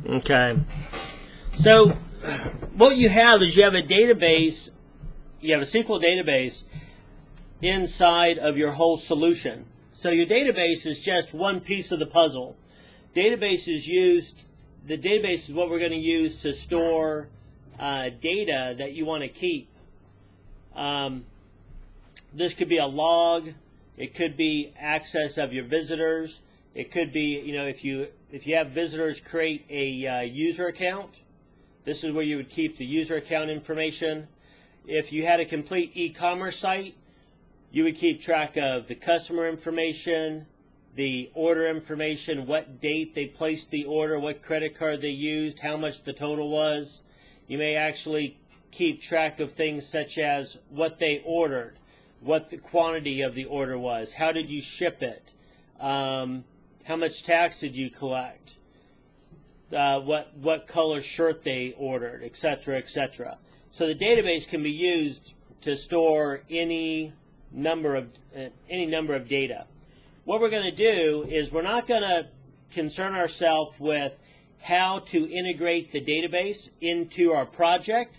Okay. So what you have is you have a database, you have a SQL database inside of your whole solution. So your database is just one piece of the puzzle. The database is what we're going to use to store data that you want to keep. This could be a log. It could be access of your visitors. It could be, if you have visitors create a user account, this is where you would keep the user account information. If you had a complete e-commerce site, you would keep track of the customer information, the order information, what date they placed the order, what credit card they used, how much the total was. You may actually keep track of things such as what they ordered, what the quantity of the order was, how did you ship it, how much tax did you collect, what color shirt they ordered, etc., etc. So the database can be used to store any number of data. What we're going to do is we're not going to concern ourselves with how to integrate the database into our project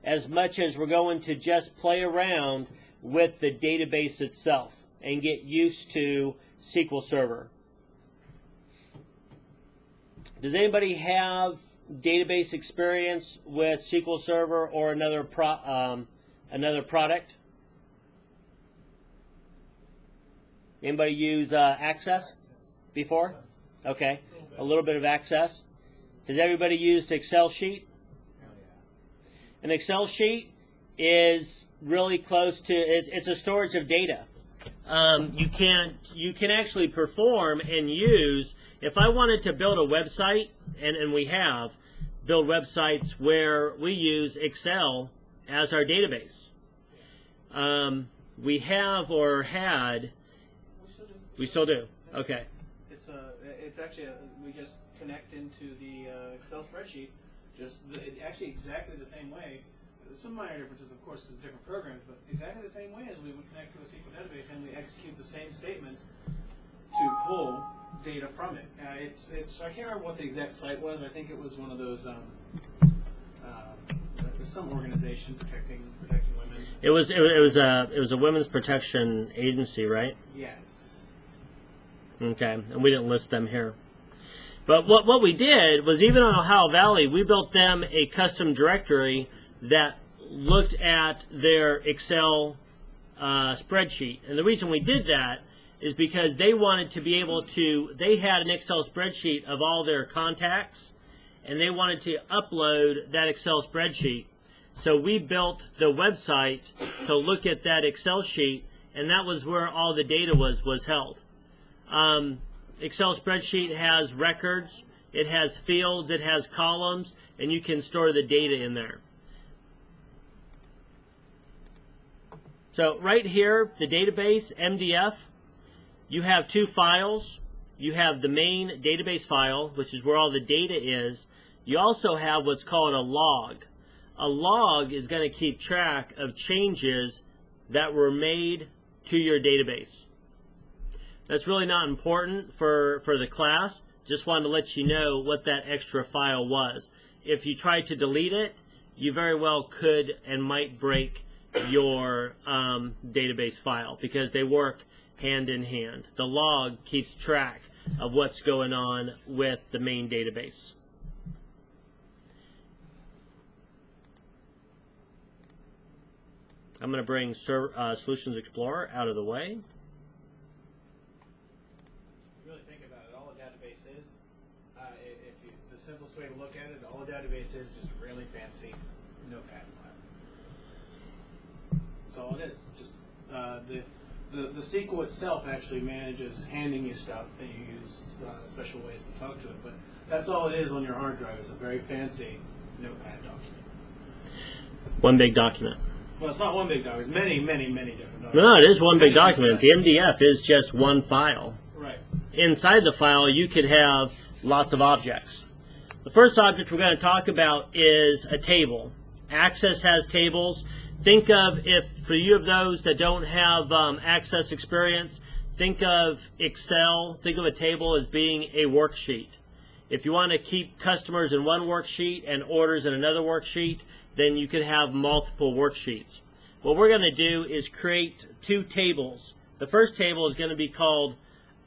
as much as we're going to just play around with the database itself and get used to SQL Server. Does anybody have database experience with SQL Server or another product? Anybody use Access before? Okay, a little bit of Access. Has everybody used Excel sheet? An Excel sheet is really close to, it's a storage of data. You can actually perform and use, if I wanted to build a website, and we have built websites where we use Excel as our database. We have or had, we still do, okay. It's actually, we just connect into the Excel spreadsheet, actually exactly the same way. There's some minor differences, of course, because of different programs, but exactly the same way as we would connect to a SQL database, and we execute the same statements to pull data from it. I can't remember what the exact site was. I think it was one of those. There's some organization protecting women. It was a women's protection agency, right? Yes. Okay, and we didn't list them here. But what we did was, even on Ohio Valley, we built them a custom directory that looked at their Excel spreadsheet. And the reason we did that is because they wanted to be able to, they had an Excel spreadsheet of all their contacts, and they wanted to upload that Excel spreadsheet. So we built the website to look at that Excel sheet, and that was where all the data was held. Excel spreadsheet has records, it has fields, it has columns, and you can store the data in there. So right here, the database, MDF, you have two files. You have the main database file, which is where all the data is. You also have what's called a log. A log is going to keep track of changes that were made to your database. That's really not important for the class. Just wanted to let you know what that extra file was. If you tried to delete it, you very well could and might break your database file, because they work hand in hand. The log keeps track of what's going on with the main database. I'm going to bring Solutions Explorer out of the way. Really think about it, all a database is, the simplest way to look at it, all a database is just a really fancy notepad file. That's all it is. Just the SQL itself actually manages handing you stuff, and you use special ways to talk to it. But that's all it is on your hard drive. It's a very fancy notepad document. One big document. Well, it's not one big document. It's many, many, many different documents. No, it is one big document. The MDF is just one file. Right. Inside the file, you could have lots of objects. The first object we're going to talk about is a table. Access has tables. Think of, if for you of those that don't have Access experience, think of Excel, think of a table as being a worksheet. If you want to keep customers in one worksheet and orders in another worksheet, then you could have multiple worksheets. What we're going to do is create two tables. The first table is going to be called,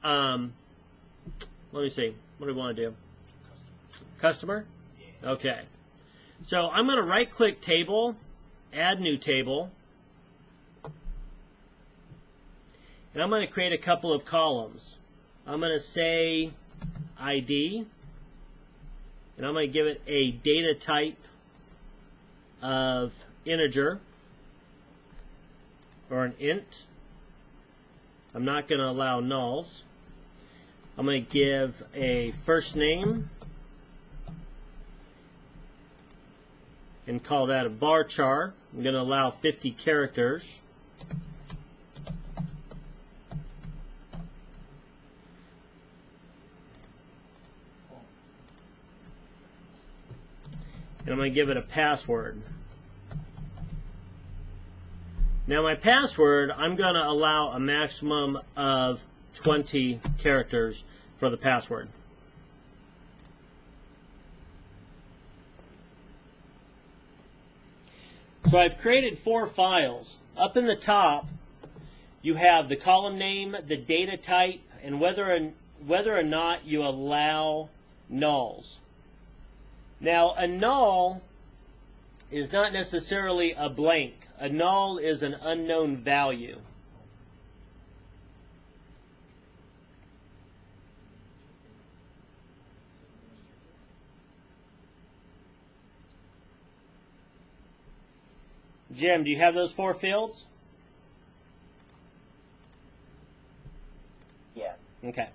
let me see, what do we want to do? Customer? Okay. So I'm going to right-click Table, Add New Table, and I'm going to create a couple of columns. I'm going to say ID, and I'm going to give it a data type of integer, or an int. I'm not going to allow nulls. I'm going to give a first name and call that a varchar. I'm going to allow 50 characters. And I'm going to give it a password. Now my password, I'm going to allow a maximum of 20 characters for the password. So I've created 4 files. Up in the top, you have the column name, the data type, and whether or not you allow nulls. Now, a null is not necessarily a blank. A null is an unknown value. Jim, do you have those 4 fields? Yeah. Okay.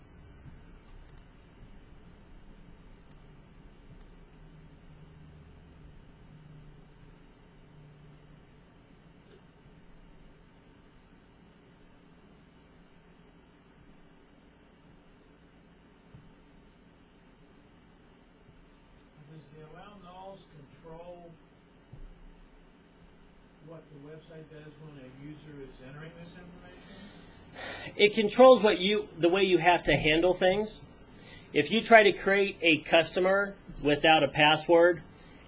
Does the allow nulls control what the website does when a user is entering this information? It controls the way you have to handle things. If you try to create a customer without a password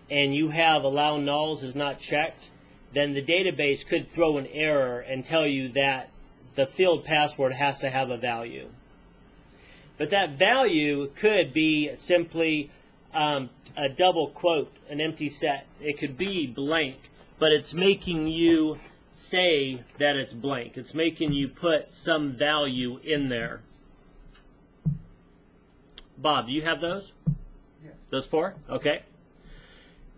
and you have allow nulls is not checked, then the database could throw an error and tell you that the field password has to have a value. But that value could be simply a double quote, an empty set. It could be blank, but it's making you say that it's blank. It's making you put some value in there. Bob, do you have those? Yes. Those 4? Okay.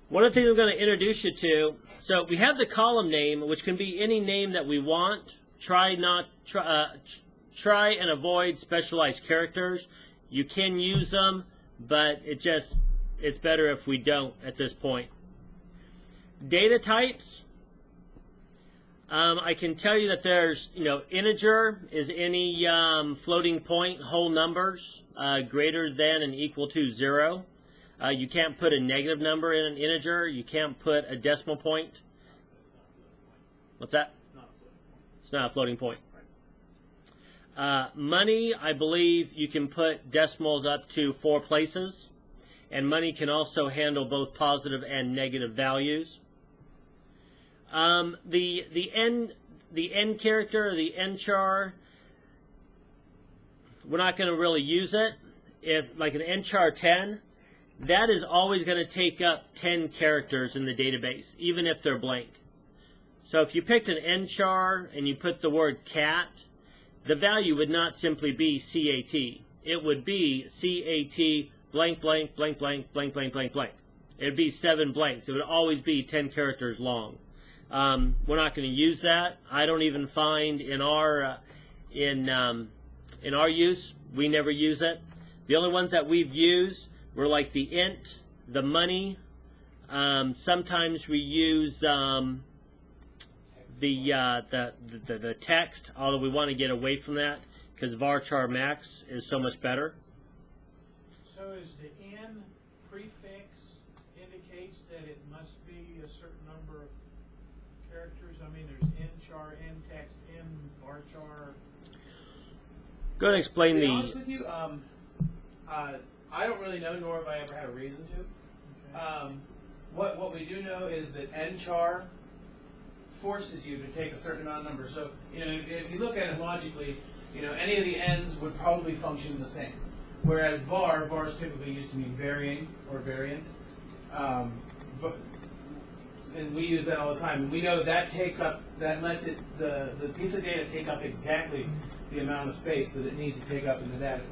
One of the things I'm going to introduce you to, so we have the column name, which can be any name that we want. Try and avoid specialized characters. You can use them, but it's better if we don't at this point. Data types. I can tell you that there's, integer is any floating point, whole numbers greater than and equal to 0. You can't put a negative number in an integer. You can't put a decimal point. What's that? It's not a floating point. Money, I believe you can put decimals up to 4 places. And money can also handle both positive and negative values. The end character or the end char, we're not going to really use it. If like an end char 10, that is always going to take up 10 characters in the database, even if they're blank. So if you picked an end char and you put the word cat, the value would not simply be CAT. It would be CAT blank, blank, blank, blank, blank, blank, blank, blank. It would be 7 blanks. It would always be 10 characters long. We're not going to use that. I don't even find in our use, we never use it. The only ones that we've used were like the int, the money. Sometimes we use the text, although we want to get away from that because varchar max is so much better. So is the n prefix indicates that it must be a certain number of characters? I mean, there's n char, n text, n varchar. Go ahead and explain To be the. honest with you, I don't really know, nor have I ever had a reason to. Okay. What we do know is that nchar forces you to take a certain amount of numbers. So, if you look at it logically, any of the n's would probably function the same. Whereas var is typically used to mean varying or variant. And we use that all the time. And we know that lets the piece of data take up exactly the amount of space that it needs to take up in the database.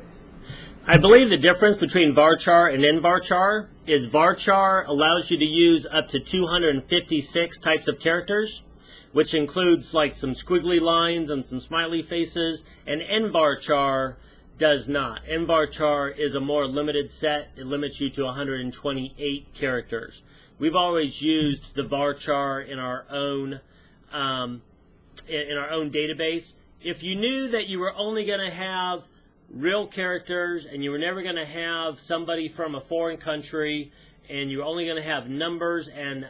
I believe the difference between varchar and nvarchar is varchar allows you to use up to 256 types of characters, which includes like some squiggly lines and some smiley faces, and nvarchar does not. Nvarchar is a more limited set. It limits you to 128 characters. We've always used the varchar in our own database. If you knew that you were only going to have real characters and you were never going to have somebody from a foreign country and you were only going to have numbers and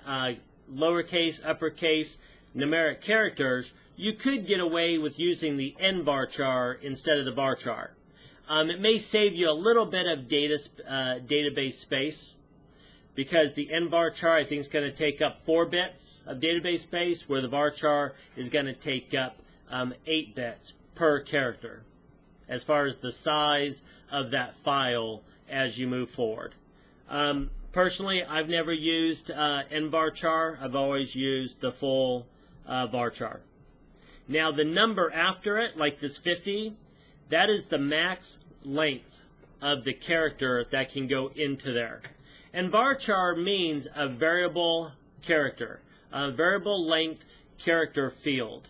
lowercase, uppercase, numeric characters, you could get away with using the nvarchar instead of the varchar. It may save you a little bit of database space, because the nvarchar, I think, is going to take up 4 bits of database space, where the varchar is going to take up 8 bits per character, as far as the size of that file as you move forward. Personally, I've never used nvarchar. I've always used the full varchar. Now, the number after it, like this 50, that is the max length of the character that can go into there. And varchar means a variable character, a variable length character field.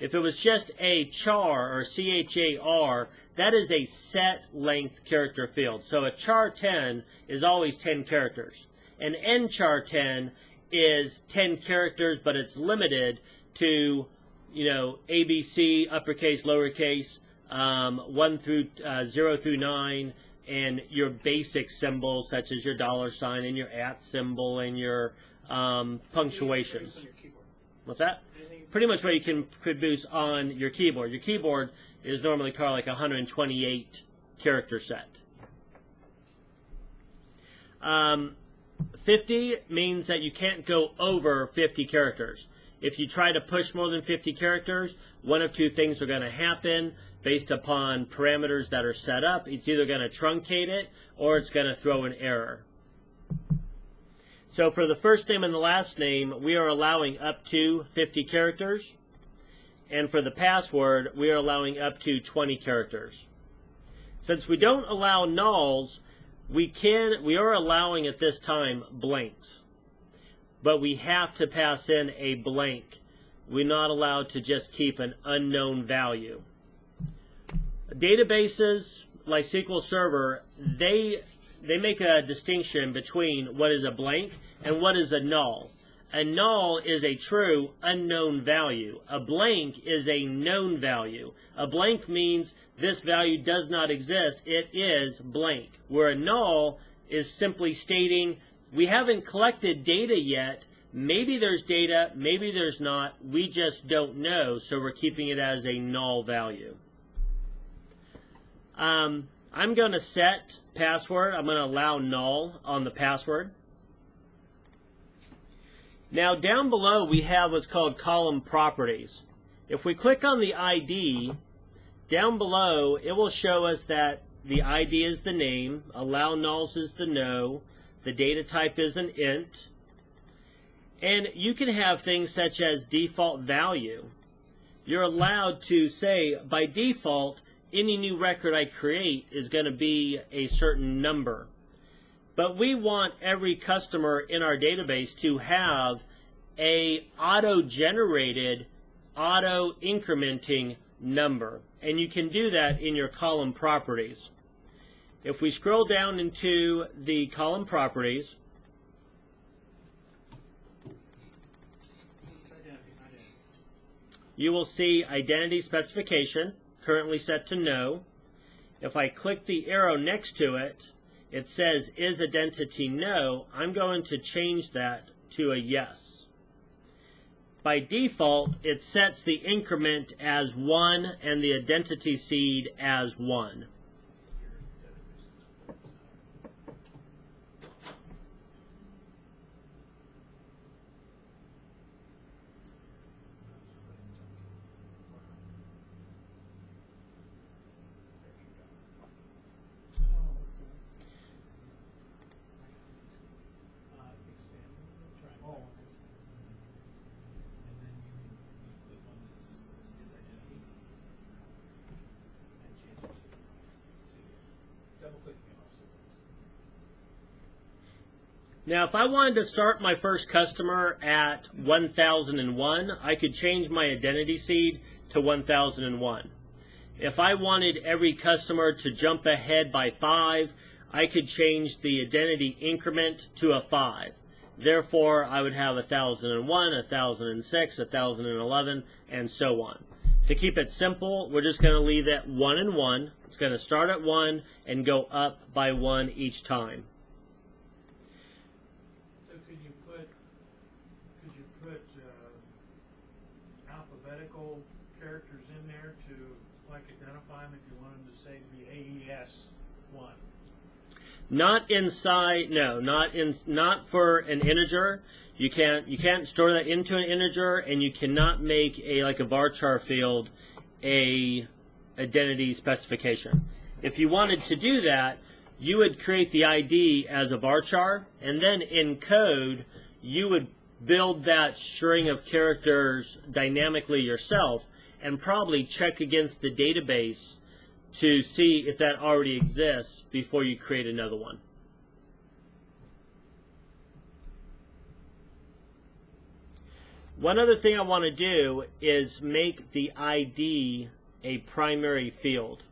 If it was just a char or char, that is a set length character field. So a char 10 is always 10 characters. An nchar 10 is 10 characters, but it's limited to, ABC, uppercase, lowercase, 0 through 9, and your basic symbols such as your $sign and your @ symbol and your punctuation. What's that? Pretty much what you can produce on your keyboard. Your keyboard is normally called like a 128 character set. 50 means that you can't go over 50 characters. If you try to push more than 50 characters, one of two things are going to happen based upon parameters that are set up. It's either going to truncate it or it's going to throw an error. So for the first name and the last name, we are allowing up to 50 characters. And for the password, we are allowing up to 20 characters. Since we don't allow nulls, we are allowing at this time blanks. But we have to pass in a blank. We're not allowed to just keep an unknown value. Databases like SQL Server, they make a distinction between what is a blank and what is a null. A null is a true unknown value. A blank is a known value. A blank means this value does not exist. It is blank. Where a null is simply stating we haven't collected data yet. Maybe there's data, maybe there's not. We just don't know, so we're keeping it as a null value. I'm going to set password. I'm going to allow null on the password. Now down below we have what's called column properties. If we click on the ID, down below it will show us that the ID is the name, allow nulls is the no, the data type is an int, and you can have things such as default value. You're allowed to say by default any new record I create is going to be a certain number. But we want every customer in our database to have a auto-generated, auto-incrementing number. And you can do that in your column properties. If we scroll down into the column properties, you will see identity specification, currently set to no. If I click the arrow next to it, it says is identity no. I'm going to change that to a yes. By default, it sets the increment as 1 and the identity seed as 1. Now, if I wanted to start my first customer at 1001, I could change my identity seed to 1001. If I wanted every customer to jump ahead by 5, I could change the identity increment to a 5. Therefore, I would have 1001, 1006, 1011, and so on. To keep it simple, we're just going to leave it 1 and 1. It's going to start at 1 and go up by 1 each time. So could you put alphabetical characters in there to like identify them if you want them to say to be AES 1? Not inside, no, not for an integer. You can't store that into an integer, and you cannot make a varchar field a identity specification. If you wanted to do that, you would create the ID as a varchar, and then in code you would build that string of characters dynamically yourself, and probably check against the database to see if that already exists before you create another one. One other thing I want to do is make the ID a primary field.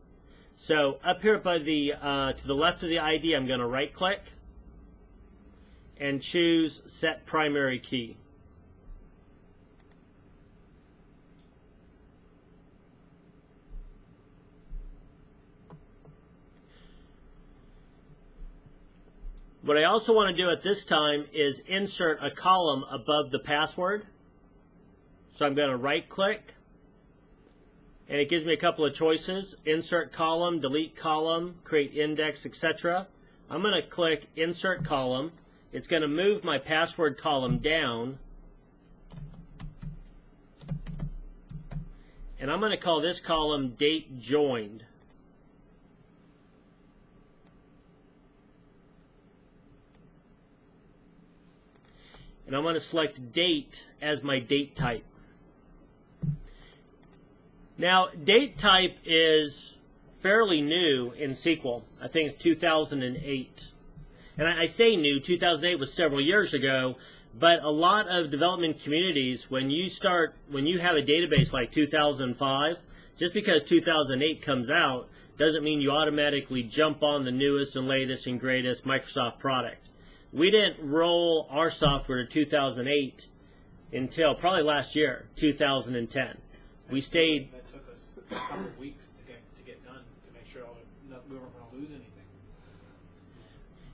So up here by the to the left of the ID, I'm going to right click and choose Set Primary Key. What I also want to do at this time is insert a column above the password. So I'm going to right click, and it gives me a couple of choices: insert column, delete column, create index, etc. I'm going to click insert column. It's going to move my password column down, and I'm going to call this column date joined. And I'm going to select date as my date type. Now, date type is fairly new in SQL. I think it's 2008. And I say new, 2008 was several years ago, but a lot of development communities, when you have a database like 2005, just because 2008 comes out doesn't mean you automatically jump on the newest and latest and greatest Microsoft product. We didn't roll our software to 2008 until probably last year, 2010. We stayed. That took us a couple of weeks to get done to make sure we weren't going to lose anything.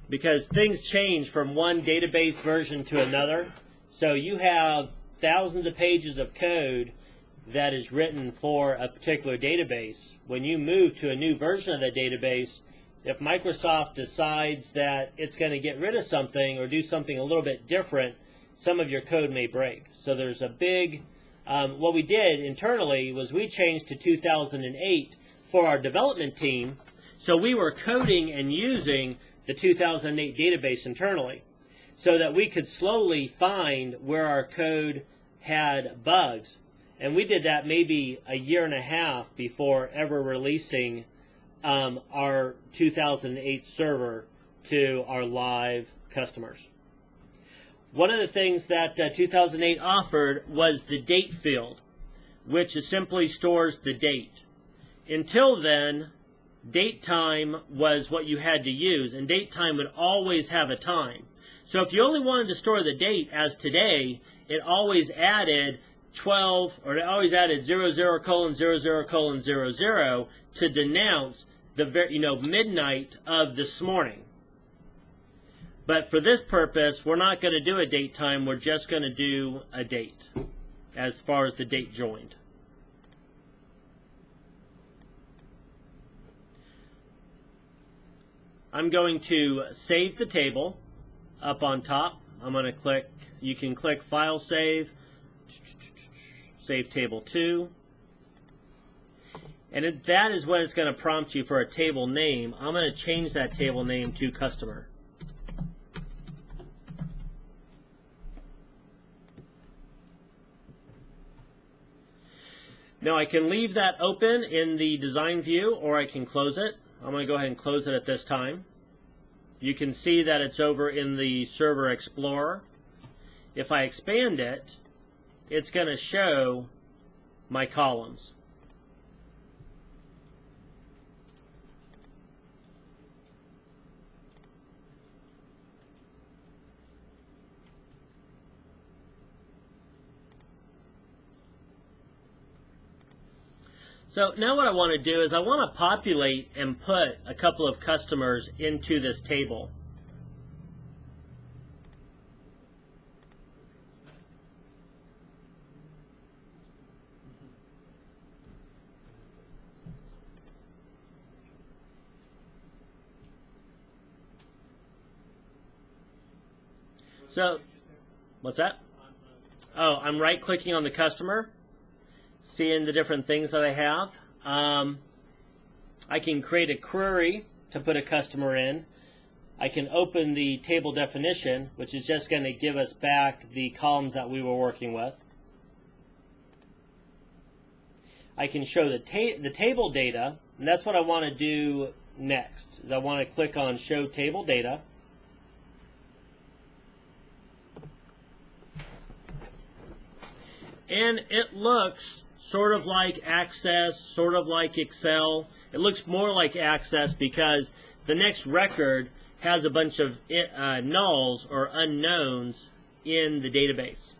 Because things change from one database version to another. So you have thousands of pages of code that is written for a particular database. When you move to a new version of that database, if Microsoft decides that it's going to get rid of something or do something a little bit different, some of your code may break. So there's a big, what we did internally was we changed to 2008 for our development team. So we were coding and using the 2008 database internally so that we could slowly find where our code had bugs. And we did that maybe a year and a half before ever releasing our 2008 server to our live customers. One of the things that 2008 offered was the date field, which simply stores the date. Until then, date time was what you had to use, and date time would always have a time. So if you only wanted to store the date as today, it always added 12, or it always added 00:00:00 to denounce the midnight of this morning. But for this purpose, we're not going to do a date time. We're just going to do a date as far as the date joined. I'm going to save the table up on top. I'm going to click, you can click File Save, Save Table 2. And that is when it's going to prompt you for a table name. I'm going to change that table name to Customer. Now I can leave that open in the design view, or I can close it. I'm going to go ahead and close it at this time. you can see that it's over in the Server Explorer. If I expand it, it's going to show my columns. So now what I want to do is I want to populate and put a couple of customers into this table. So, what's that? Oh, I'm right-clicking on the customer, seeing the different things that I have. I can create a query to put a customer in. I can open the table definition, which is just going to give us back the columns that we were working with. I can show the table data, and that's what I want to do next. Is I want to click on Show Table Data. And it looks sort of like Access, sort of like Excel. It looks more like Access because the next record has a bunch of nulls or unknowns in the database.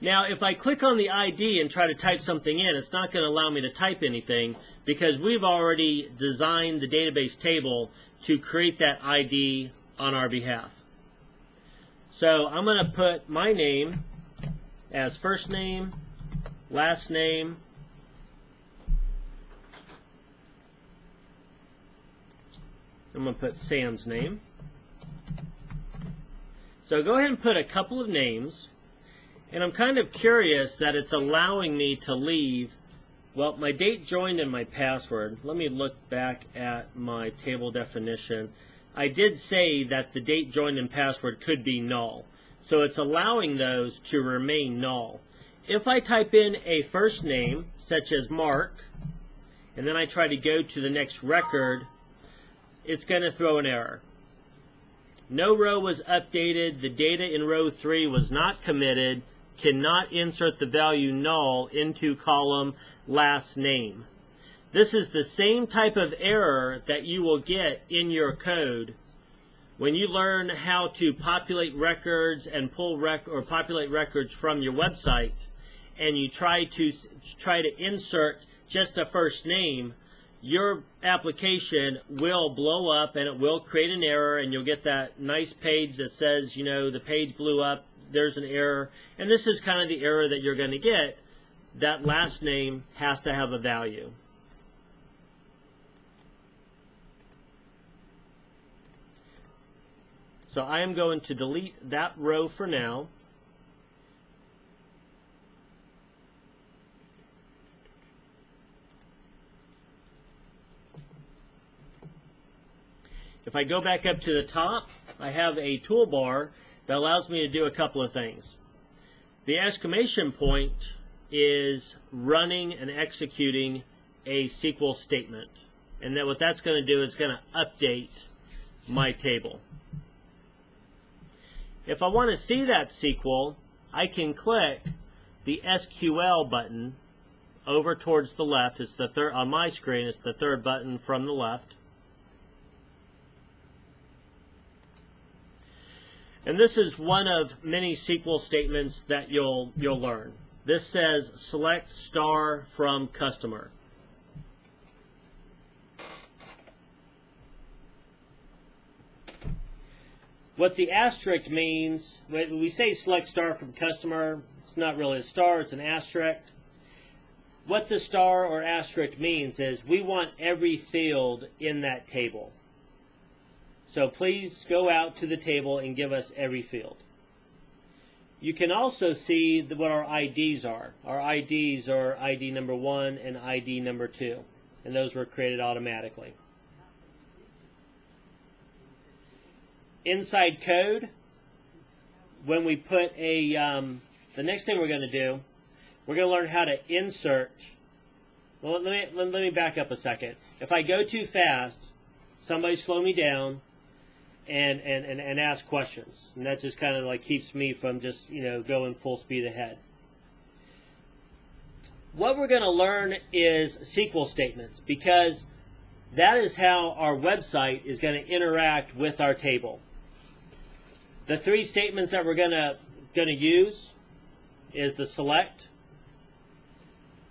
Now, if I click on the ID and try to type something in, it's not going to allow me to type anything because we've already designed the database table to create that ID on our behalf. So I'm going to put my name as first name, last name, I'm going to put Sam's name. So go ahead and put a couple of names, and I'm kind of curious that it's allowing me to leave, well, my date joined and my password. Let me look back at my table definition. I did say that the date joined and password could be null. So it's allowing those to remain null. If I type in a first name, such as Mark, and then I try to go to the next record, it's going to throw an error. No row was updated. The data in row 3 was not committed. Cannot insert the value null into column last name. This is the same type of error that you will get in your code when you learn how to populate records and populate records from your website, and you try to insert just a first name, your application will blow up and it will create an error, and you'll get that nice page that says, you know, the page blew up, there's an error, and this is kind of the error that you're going to get. That last name has to have a value. So I am going to delete that row for now. If I go back up to the top, I have a toolbar that allows me to do a couple of things. The exclamation point is running and executing a SQL statement. And then what that's going to do is going to update my table. If I want to see that SQL, I can click the SQL button over towards the left. It's the third on my screen. It's the third button from the left. And this is one of many SQL statements that you'll learn. This says select star from customer. What the asterisk means, when we say select star from customer, it's not really a star, it's an asterisk. What the star or asterisk means is we want every field in that table. So please go out to the table and give us every field. You can also see what our IDs are. Our IDs are ID number 1 and ID number 2, and those were created automatically. Inside code, when we put a, the next thing we're going to do, we're going to learn how to insert. Well, let me back up a second. If I go too fast, somebody slow me down and ask questions. And that just kind of like keeps me from just, going full speed ahead. What we're going to learn is SQL statements, because that is how our website is going to interact with our table. The three statements that we're going to use is the select,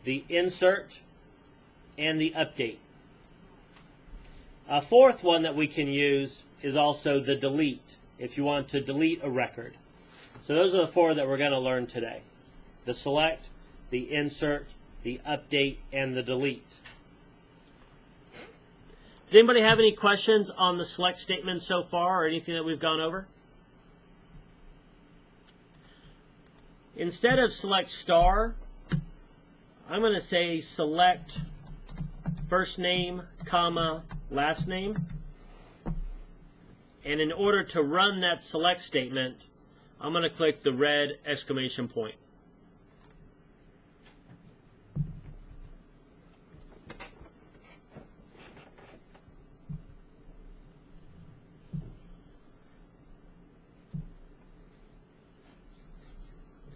the insert, and the update. A fourth one that we can use is also the delete, if you want to delete a record. So those are the four that we're going to learn today. The select, the insert, the update, and the delete. Does anybody have any questions on the select statement so far, or anything that we've gone over? Instead of select star, I'm going to say select first name, comma, last name. And in order to run that select statement, I'm going to click the red exclamation point.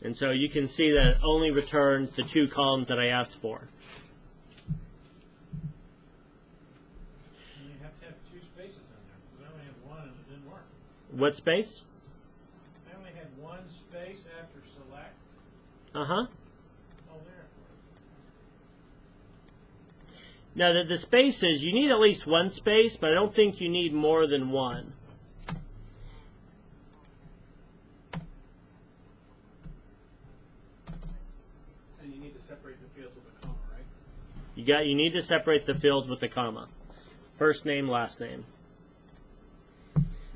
And so you can see that it only returned the two columns that I asked for. You have to have two spaces in there, because I only had one and it didn't work. What space? I only had one space after select. Uh-huh. Oh, there it worked. Now, the spaces, you need at least one space, but I don't think you need more than one. Separate the fields with a comma, right? You need to separate the fields with a comma. First name, last name.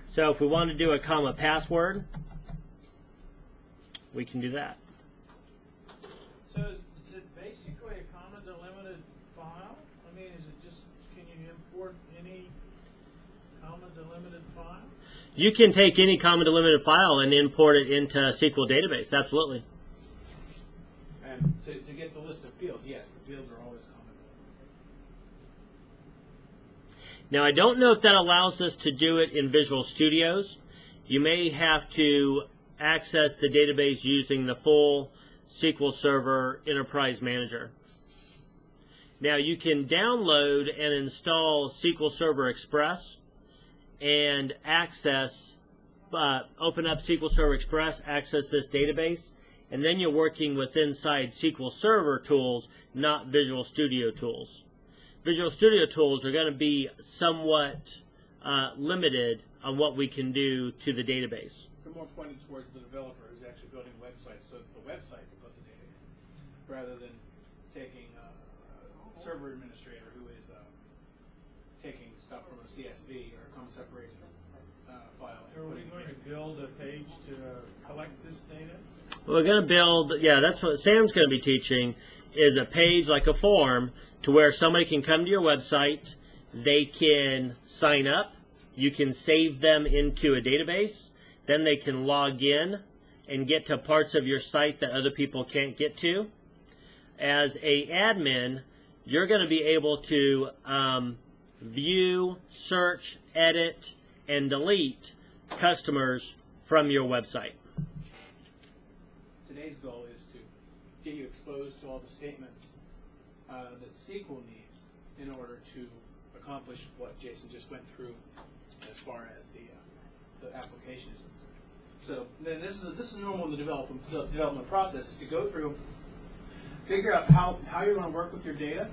So if we want to do a comma password, we can do that. So is it basically a comma delimited file? I mean, is it just, can you import any comma delimited file? You can take any comma delimited file and import it into SQL Database, absolutely. And to get the list of fields, yes, the fields are always common. Now, I don't know if that allows us to do it in Visual Studios. You may have to access the database using the full SQL Server Enterprise Manager. Now, you can download and install SQL Server Express and access, open up SQL Server Express, access this database, and then you're working with inside SQL Server tools, not Visual Studio tools. Visual Studio tools are going to be somewhat limited on what we can do to the database. They're more pointed towards the developer who's actually building websites, so that the website can put the data in, rather than taking a server administrator who is taking stuff from a CSV or a comma separated file. Are we going to build a page to collect this data? Well, we're going to build, yeah, that's what Sam's going to be teaching, is a page like a form to where somebody can come to your website, they can sign up, you can save them into a database, then they can log in and get to parts of your site that other people can't get to. As an admin, you're going to be able to view, search, edit, and delete customers from your website. Today's goal is to get you exposed to all the statements that SQL needs in order to accomplish what Jason just went through as far as the application is concerned. So then this is normal in the development process, is to go through, figure out how you're going to work with your data,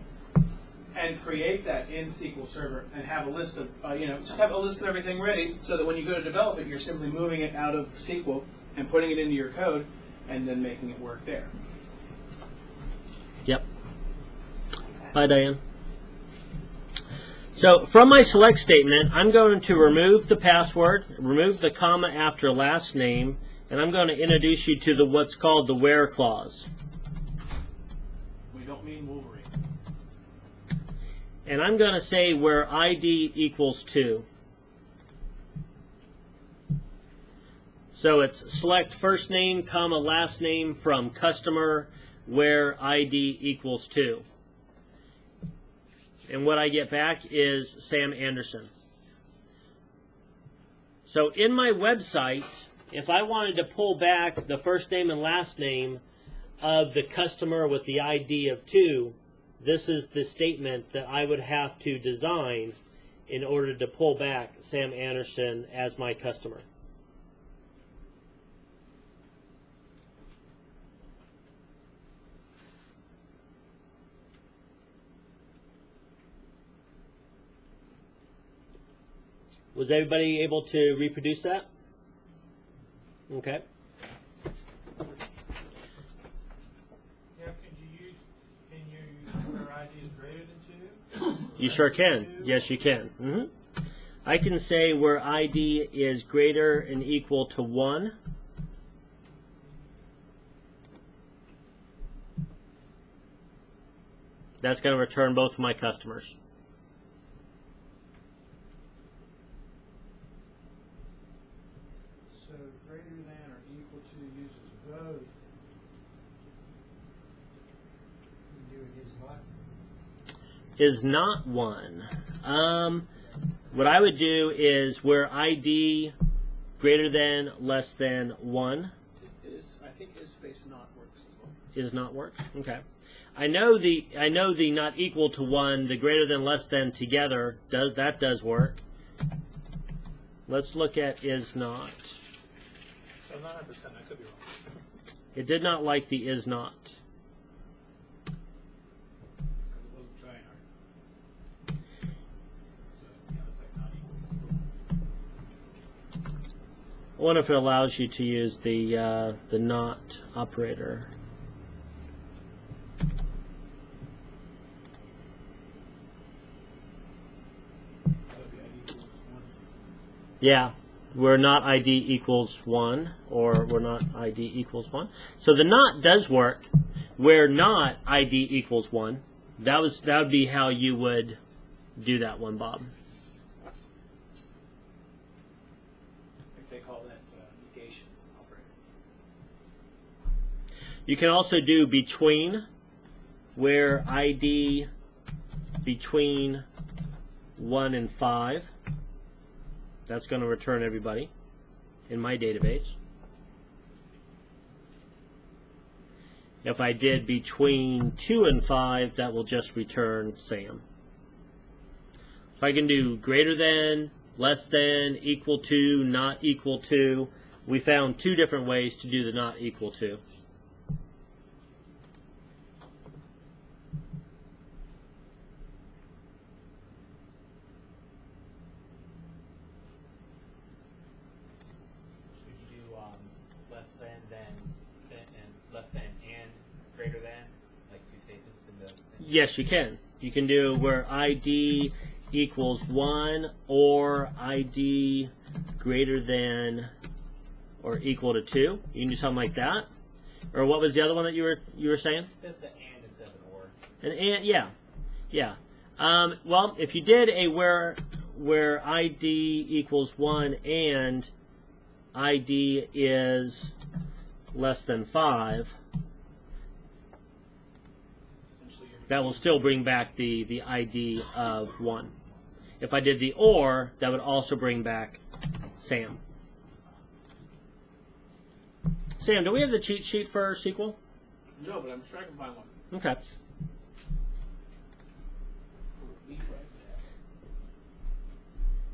and create that in SQL Server, and have a list of just have a list of everything ready, so that when you go to develop it, you're simply moving it out of SQL and putting it into your code, and then making it work there. Yep. Bye, Diane. So from my select statement, I'm going to remove the password, remove the comma after last name, and I'm going to introduce you to what's called the where clause. We don't mean Wolverine. And I'm going to say where ID equals 2. So it's select first name, comma, last name from customer where ID equals 2. And what I get back is Sam Anderson. So in my website, if I wanted to pull back the first name and last name of the customer with the ID of 2, this is the statement that I would have to design in order to pull back Sam Anderson as my customer. Was everybody able to reproduce that? Okay. Yeah, can you use where ID is greater than 2? You sure can. Yes, you can. I can say where ID is greater and equal to 1. That's going to return both of my customers. So greater than or equal to uses both. You do it Is is not. not 1. What I would do is where ID greater than, less than 1. I think is space not works as well. Is not work? Okay. I know the not equal to 1, the greater than, less than together, does work. Let's look at is not. So I'm not 100%, I could be wrong. It did not like the is not. Because it wasn't trying hard. So, yeah, it's like not equals. I wonder if it allows you to use the not operator. That would be ID equals 1. Yeah, where not ID equals 1, or where not ID equals 1. So the not does work. Where not ID equals 1, that would be how you would do that one, Bob. I think they call that negation operator. You can also do between, where ID between 1 and 5. That's going to return everybody in my database. If I did between 2 and 5, that will just return Sam. So I can do greater than, less than, equal to, not equal to. We found 2 different ways to do the not equal to. Less and less than and greater than, like 2 statements in the sentence? Yes, you can. You can do where ID equals 1 or ID greater than or equal to 2. You can do something like that. Or what was the other one that you were saying? Just the and instead of an or. And yeah. Well, if you did a where ID equals 1 and ID is less than 5, that will still bring back the ID of 1. If I did the or, that would also bring back Sam. Sam, do we have the cheat sheet for SQL? No, but I'm sure I can find one. Okay.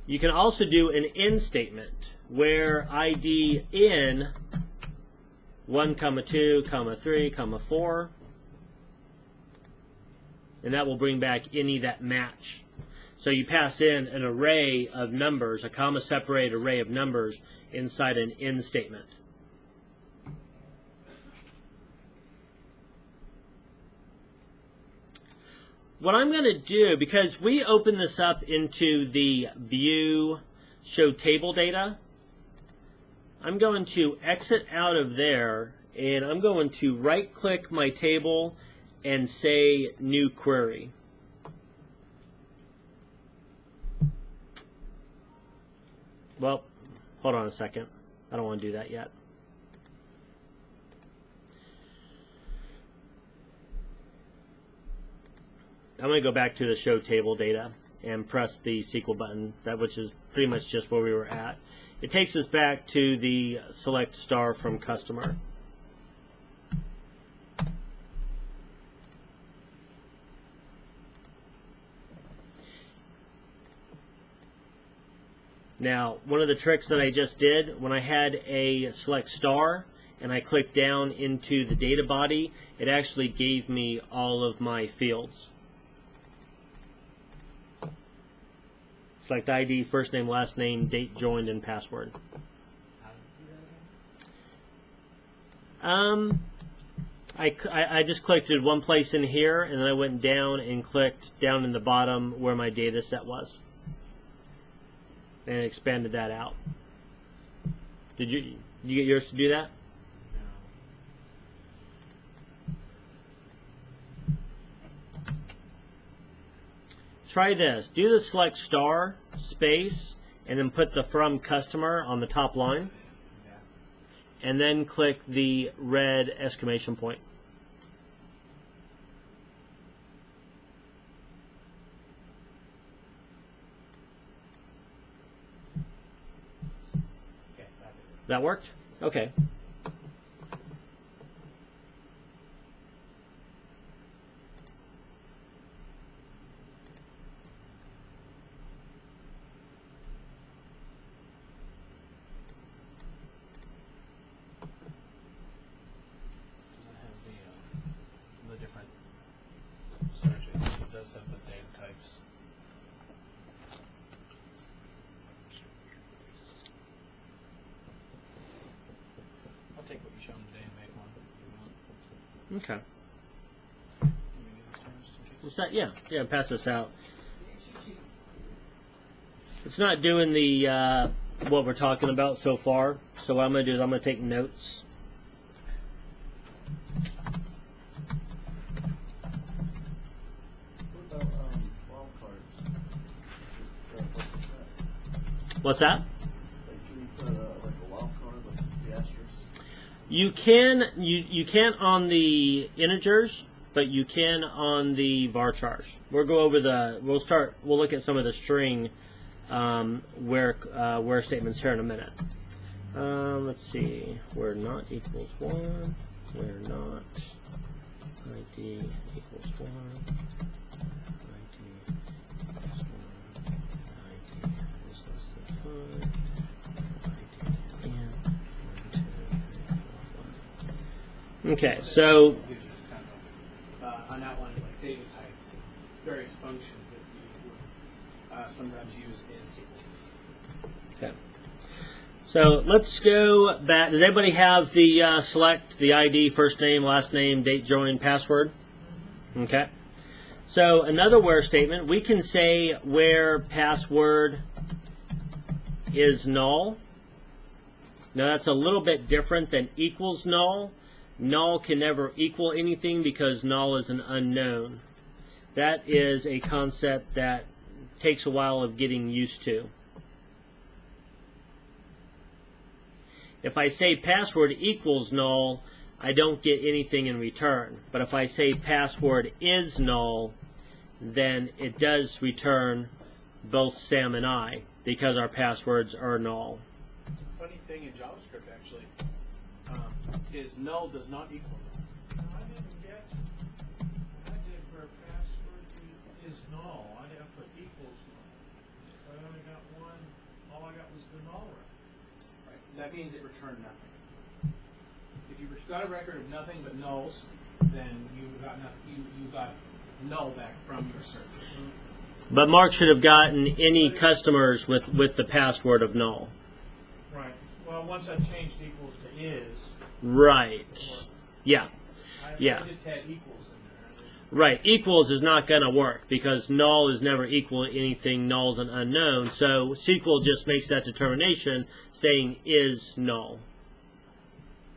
You can also do an in statement where ID in 1, 2, 3, 4, and that will bring back any that match. So you pass in an array of numbers, a comma-separated array of numbers inside an in statement. What I'm going to do, because we open this up into the view show table data, I'm going to exit out of there and I'm going to right click my table and say new query. Well, hold on a second. I don't want to do that yet. I'm going to go back to the show table data and press the SQL button, which is pretty much just where we were at. it takes us back to the select star from customer. Now, one of the tricks that I just did, when I had a select star and I clicked down into the data body, it actually gave me all of my fields. Select ID, first name, last name, date joined, and password. How did you do that again? I just clicked in one place in here, and then I went down and clicked down in the bottom where my data set was. And it expanded that out. Did you get yours to do that? No. Try this. Do the select star, space, and then put the from customer on the top line. Yeah. And then click the red exclamation point. Okay, that did it. That worked? Okay. The different searches. It does have the data types. I'll take what you showed me today and make one if you want. Okay. Let me get this one just in case. What's that? Yeah, pass this out. It's not doing the what we're talking about so far. So what I'm going to do is I'm going to take notes. What about wildcards? What's that? Like, can you put like a wildcard, like the asterisk? You can on the integers, but you can on the varchars. We'll go over we'll look at some of the string where statements here in a minute. Let's see. Where not equals 1. Where not ID equals 1. ID equals 1. ID is less than 5. ID and 1, 2, 3, 4, 5. Okay, so It gives you just kind of an outline of like data types, various functions that you would sometimes use in SQL. okay. So let's go back. Does everybody have the select, the ID, first name, last name, date join, password? Okay. So another where statement, we can say where password is null. Now that's a little bit different than equals null. Null can never equal anything because null is an unknown. That is a concept that takes a while of getting used to. If I say password equals null, I don't get anything in return. But if I say password is null, then it does return both Sam and I because our passwords are null. Funny thing in JavaScript actually is null does not equal null. I didn't get, I did where password is null. I didn't put equals null. I only got one, all I got was the null record. Right. That means it returned nothing. If you got a record of nothing but nulls, then you got nothing. You got null back from your search. But Mark should have gotten any customers with the password of null. Right. Well, once I changed equals to is. Right. Yeah. Yeah. I just had equals in there. Right. Equals is not going to work because null is never equal to anything. Null is an unknown. So SQL just makes that determination saying is null.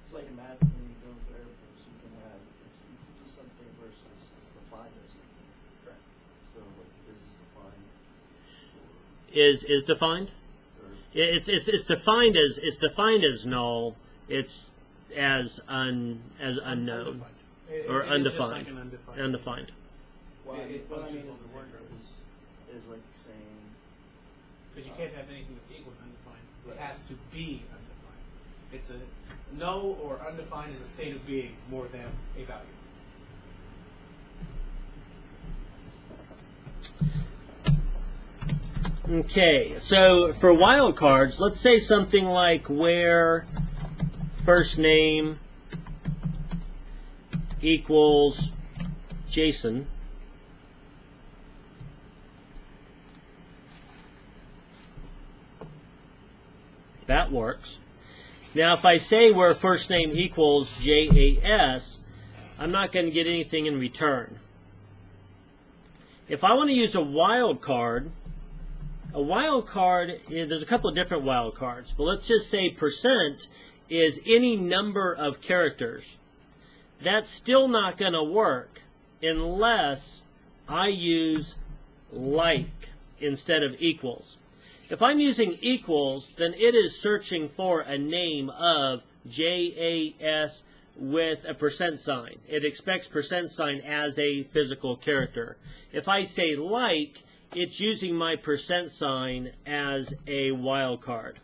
It's like a math when you go with variables, you can add it's equal to something versus it's defined as something. Correct. So like this is defined. Is defined? It's defined as null. It's as unknown or It is just undefined. like an undefined. Undefined. Well, It what I functions mean on is the the same word purpose. is like saying Because you can't have anything that's equal to undefined. It has to be undefined. It's a null or undefined is a state of being more than a value. Okay, so for wildcards, let's say something like where first name equals Jason. That works. Now, if I say where first name equals JAS, I'm not going to get anything in return. If I want to use a wildcard, there's a couple of different wildcards, but let's just say % is any number of characters. That's still not going to work unless I use like instead of equals. If I'm using equals, then it is searching for a name of JAS with a % sign. It expects % sign as a physical character. If I say like, it's using my % sign as a wildcard.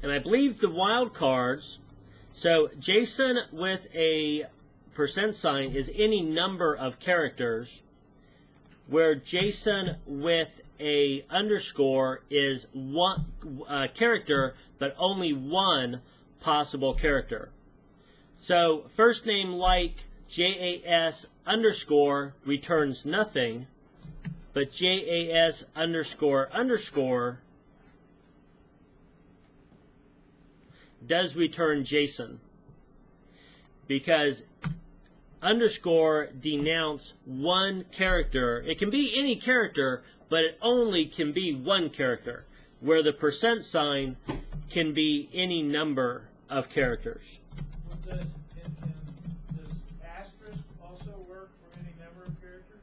And I believe the wildcards, so JSON with a % sign is any number of characters, where JSON with a underscore is one character, but only one possible character. So first name like JAS underscore returns nothing, but JAS underscore underscore does return JSON, because underscore denotes one character. It can be any character, but it only can be one character, where the % sign can be any number of characters. Does asterisk also work for any number of characters?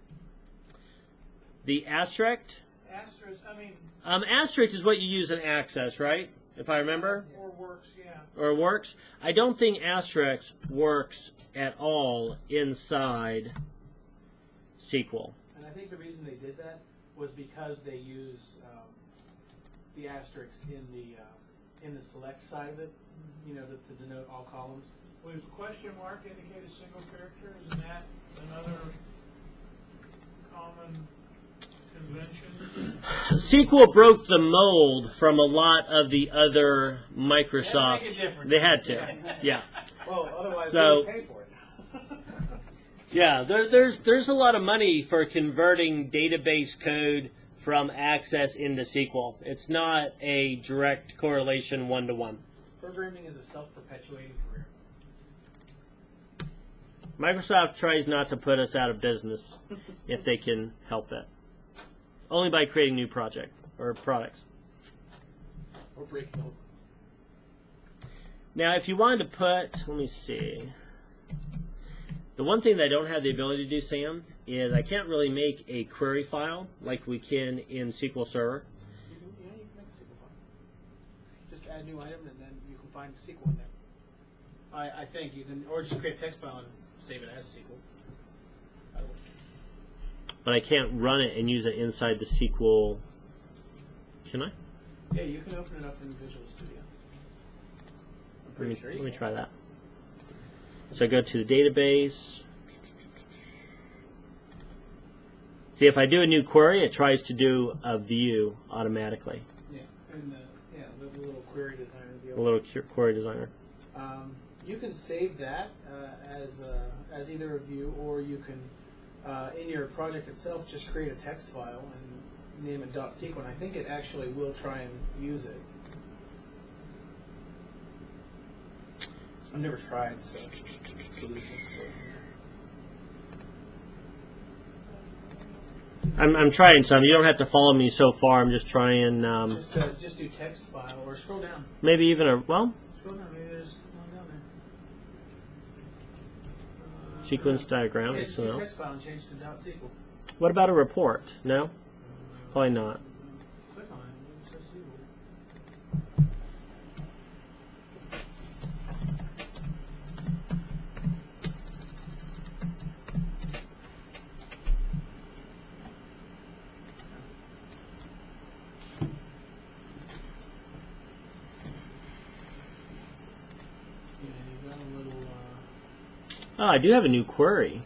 The asterisk? Asterisk, I mean... Asterisk is what you use in Access, right? If I remember? Or works, yeah. Or works? I don't think asterisk works at all inside SQL. And I think the reason they did that was because they use the asterisks in the select side of it, you know, to denote all columns. Does question mark indicate a single character? Isn't that another common convention? SQL broke the mold from a lot of the other Microsoft. Make a difference. They had to, yeah. Well, otherwise So- they would pay for it. Yeah, there's a lot of money for converting database code from Access into SQL. It's not a direct correlation one-to-one. Programming is a self-perpetuating career. Microsoft tries not to put us out of business if they can help it. Only by creating new project or products. Or breaking old. Now, if you wanted to put, let me see. The one thing that I don't have the ability to do, Sam, is I can't really make a query file like we can in SQL Server. You can make a SQL file. Just add a new item and then you can find SQL in there. I think you can, or just create a text file and save it as SQL. But I can't run it and use it inside the SQL. Can I? Yeah, you can open it up in Visual Studio. I'm pretty sure you Let me can. try that. So I go to the database. See, if I do a new query, it tries to do a view automatically. Yeah, and the little query designer deal. A little query designer. You can save that as either a view, or you can, in your project itself, just create a text file and name it .SQL. And I think it actually will try and use it. I've never tried solutions for it. I'm trying some. You don't have to follow me so far. I'm just trying. Just do text file, or scroll down. Maybe even a well Scroll down. Maybe there's one down there. sequence diagram. Yeah, just So do text file and change to .SQL. what about a report? No, probably not. Click on it. It says SQL. Oh, I do have a new query.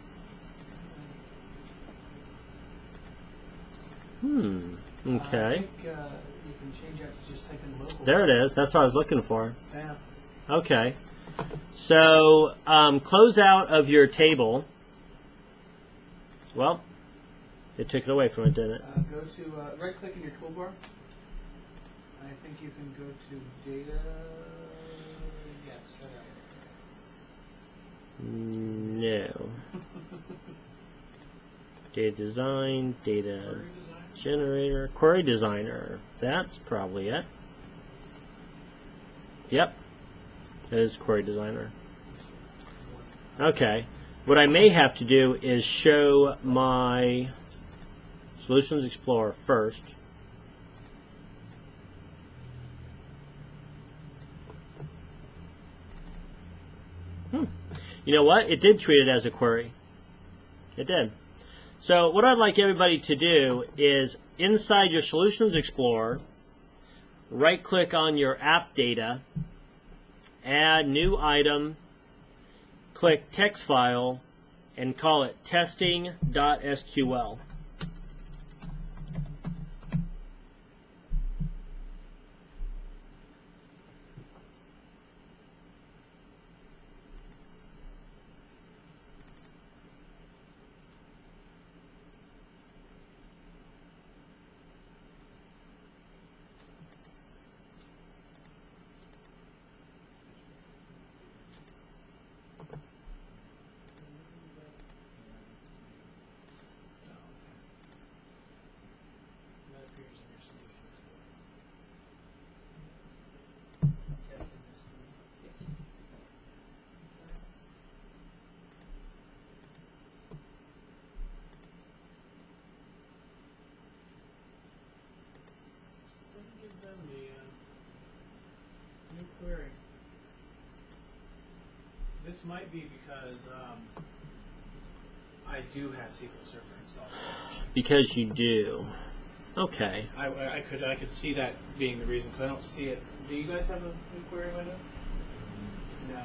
Okay. I think you can change that to just type in local. There it is. That's what I was looking for. Yeah. Okay. So, close out of your table. Well, it took it away from it, didn't it? Go to right-click in your toolbar. I think you can go to data. Yes, try that. No. Data design, data Query design? generator, query designer. That's probably it. Yep. That is query designer. Okay. What I may have to do is show my Solutions Explorer first. You know what? It did treat it as a query. It did. So what I'd like everybody to do is inside your Solutions Explorer, right-click on your app data, add new item, click text file, and call it testing.sql. That appears in your solution. Let me give them the new query. This might be because I do have SQL Server installed. Because you do. Okay. I could see that being the reason, because I don't see it. Do you guys have a new query window? No.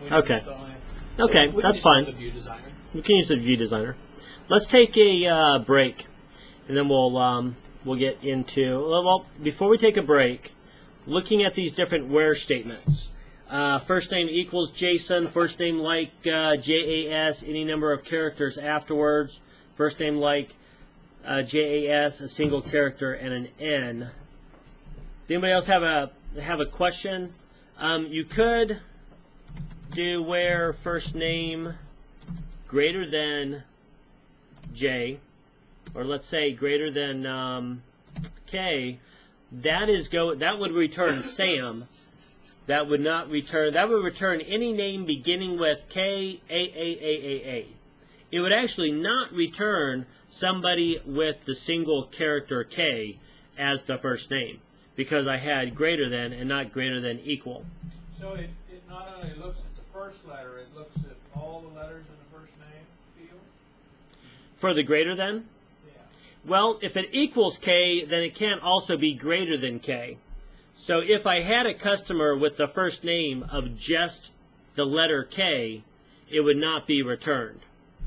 We don't Okay. install it. Okay, We can that's just fine. use the View Designer. We can use the View Designer. Let's take a break, and then we'll get into, well, before we take a break, looking at these different where statements. First name equals JSON, first name like JAS, any number of characters afterwards, first name like JAS, a single character, and an N. Does anybody else have a question? You could do where first name greater than J, or let's say greater than K. That would return Sam. That would not return. That would return any name beginning with K, A. It would actually not return somebody with the single character K as the first name, because I had greater than and not greater than equal. So it not only looks at the first letter, it looks at all the letters in the first name field? For the greater than? Yeah. Well, if it equals K, then it can't also be greater than K. So if I had a customer with the first name of just the letter K, it would not be returned.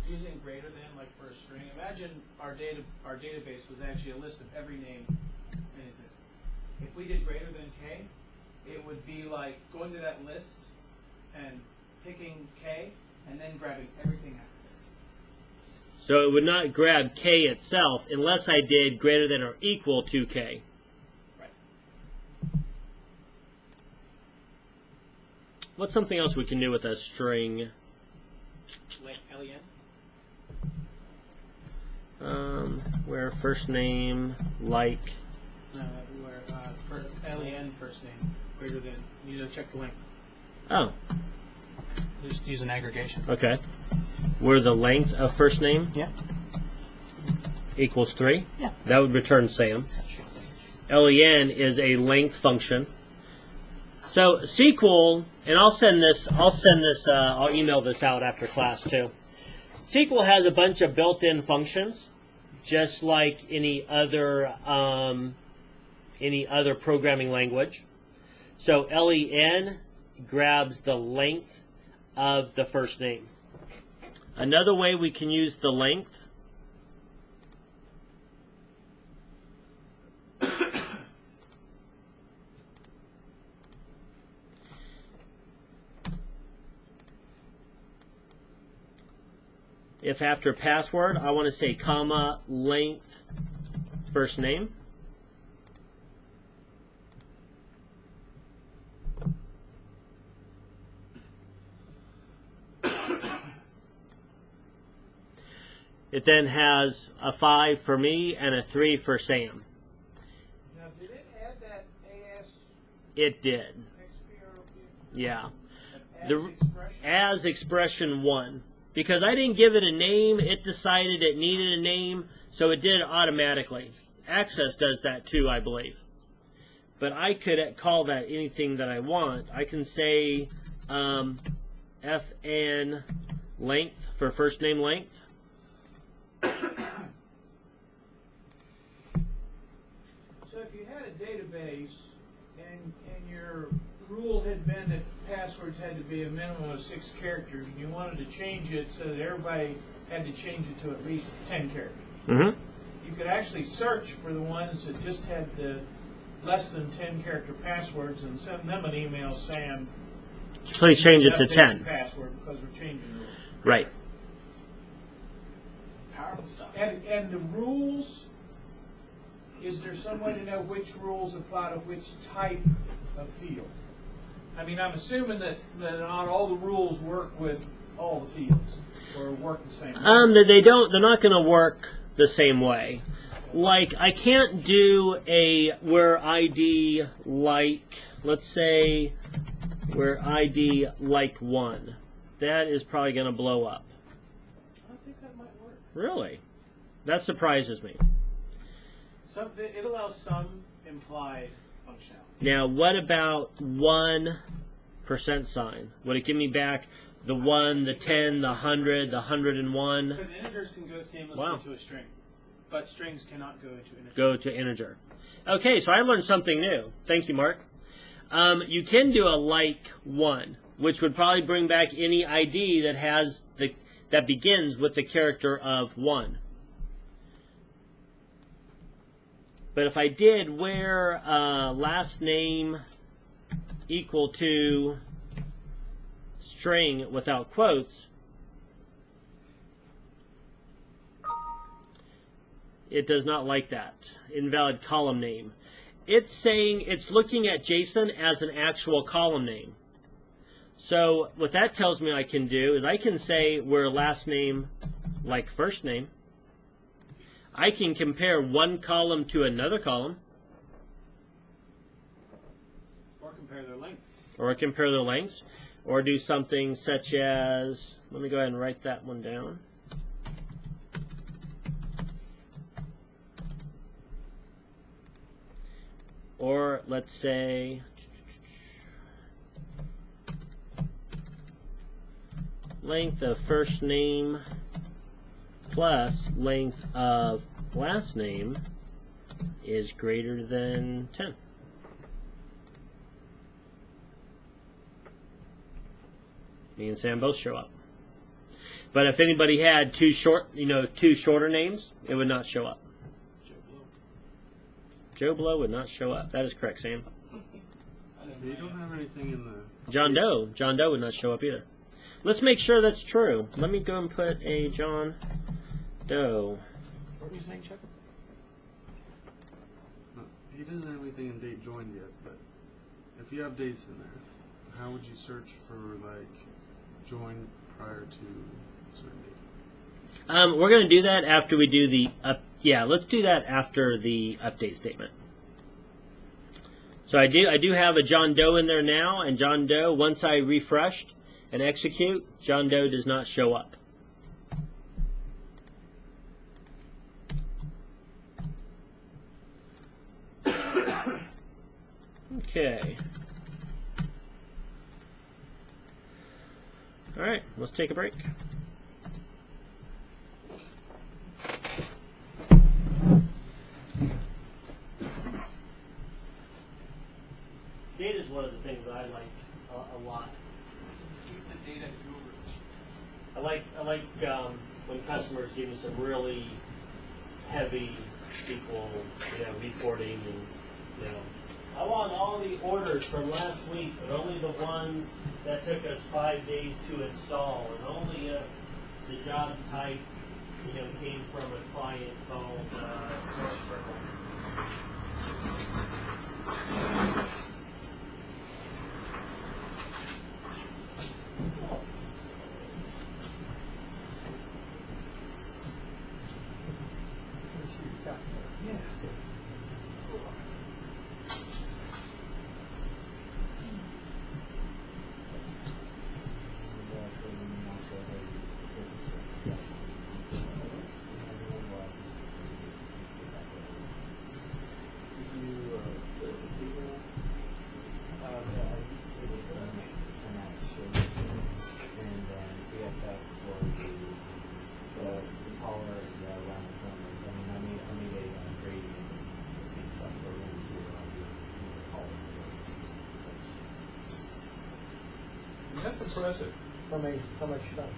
Using greater than, like for a string, imagine our database was actually a list of every name in existence. If we did greater than K, it would be like going to that list and picking K and then grabbing everything after. So it would not grab K itself unless I did greater than or equal to K. What's something else we can do with a string? Like LEN? Where first name, like. No, where for LEN first name greater than, you need to check the length. Oh, Just use an aggregation. okay. Where the length of first name Yeah. equals 3? Yeah. That would return Sam. LEN is a length function. So SQL, and I'll email this out after class too. SQL has a bunch of built-in functions, just like any other programming language. So LEN grabs the length of the first name. Another way we can use the length if after password I want to say comma length first name, it then has a 5 for me and a 3 for Sam. Now, did it add that AS It did. XPROP Yeah. as The- expression? As expression 1. Because I didn't give it a name, it decided it needed a name, so it did it automatically. Access does that too, I believe. But I could call that anything that I want. I can say FN length for first name length. So if you had a database and your rule had been that passwords had to be a minimum of 6 characters, and you wanted to change it so that everybody had to change it to at least 10 characters, Mm-hmm. you could actually search for the ones that just had the less than 10 character passwords and send them an email saying, Please change it to "Update 10. the password because we're changing the rule." Right. Powerful stuff. And the rules, is there some way to know which rules apply to which type of field? I mean, I'm assuming that not all the rules work with all the fields or work the same way. They don't. They're not going to work the same way. Like I can't do a where ID like, let's say, where ID like 1. That is probably going to blow up. I think that might work. Really? That surprises me. It allows some implied functionality. Now, what about 1% sign? Would it give me back the 1, the 10, the 100, the 101? Because integers can go seamlessly Wow. to a string, but strings cannot go into integers. Go to integer. Okay, so I learned something new. Thank you, Mark. You can do a like 1, which would probably bring back any ID that has that begins with the character of 1. But if I did where last name equal to string without quotes, it does not like that. Invalid column name. It's saying it's looking at JSON as an actual column name. So what that tells me I can do is I can say where last name like first name. I can compare one column to another column. Or compare their lengths. Or compare their lengths. Or do something such as, let me go ahead and write that one down. Or let's say length of first name plus length of last name is greater than 10. Me and Sam both show up. But if anybody had two shorter names, it would not show up. Joe Blow would not show up. That is correct, Sam. You don't have anything in the... John Doe. John Doe would not show up either. Let's make sure that's true. Let me go and put a John Doe. What were you saying, Chuck? No, he doesn't have anything in date joined yet, but if you have dates in there, how would you search for, like, join prior to a certain date? We're going to do that after we do the let's do that after the update statement. So I do have a John Doe in there now, and John Doe, once I refreshed and execute, John Doe does not show up. Okay. All right, let's take a break. Data is one of the things I like a lot. Keeps the data like when customers give me some really heavy SQL, reporting, and I want all the orders from last week, but only the ones that took us 5 days to install, and only if the job type came from a client called Smart Circle. That's impressive. How much time?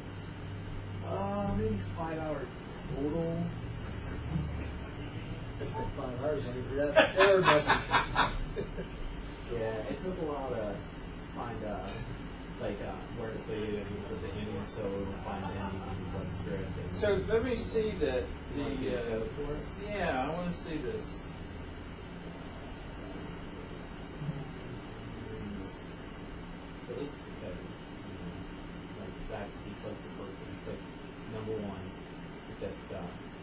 Maybe 5 hours total. I spent 5 hours on that error message. Yeah, it took a while to find where to put it and put the image so we would find any what script. So let me see the code for it. yeah, I want to see this. So this is the code. Like that, you click the first, you click number one, that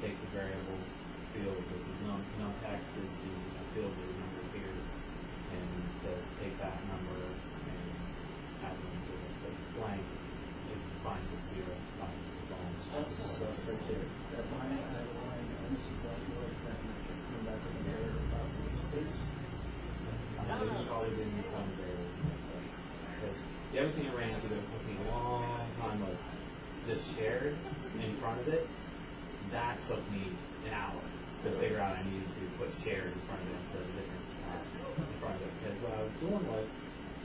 takes the variable field, which is non-text is the field with the number here, and it says take that number and add it into it. So it's blank, it finds a zero, finds the phone. That's the stuff right there. That line, I have a line, and this is exactly like that, and I can come back with an error about the space. There's always been some variables in that place. Because the other thing I ran into that took me a long time was this shared in front of it. That took me an hour to figure out I needed to put shared in front of it instead of different in front of it. Because what I was doing was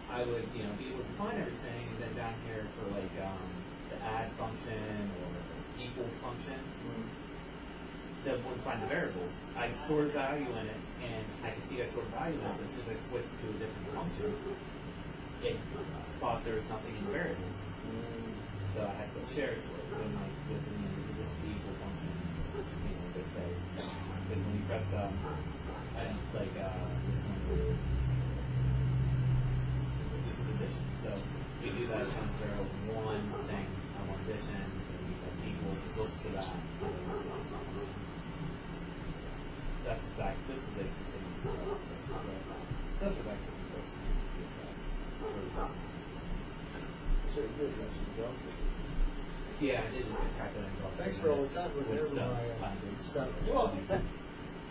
I would be able to find everything, and then down here for like the add function or equal function, that wouldn't find the variable. I could store the value in it, and I could see I stored value in it, but as soon as I switched to a different function, it thought there was nothing in the variable. So I had to put shared to it, and like with the equal function, that says, because when you press this one, this is addition. So we do that on variable one, saying I want addition, and we press equal, looks for that. That's exact. This is like the same. That's what actually goes to CSS. So good, that's the job. Yeah, it is exactly like Thanks for all the time with my stuff. You're welcome.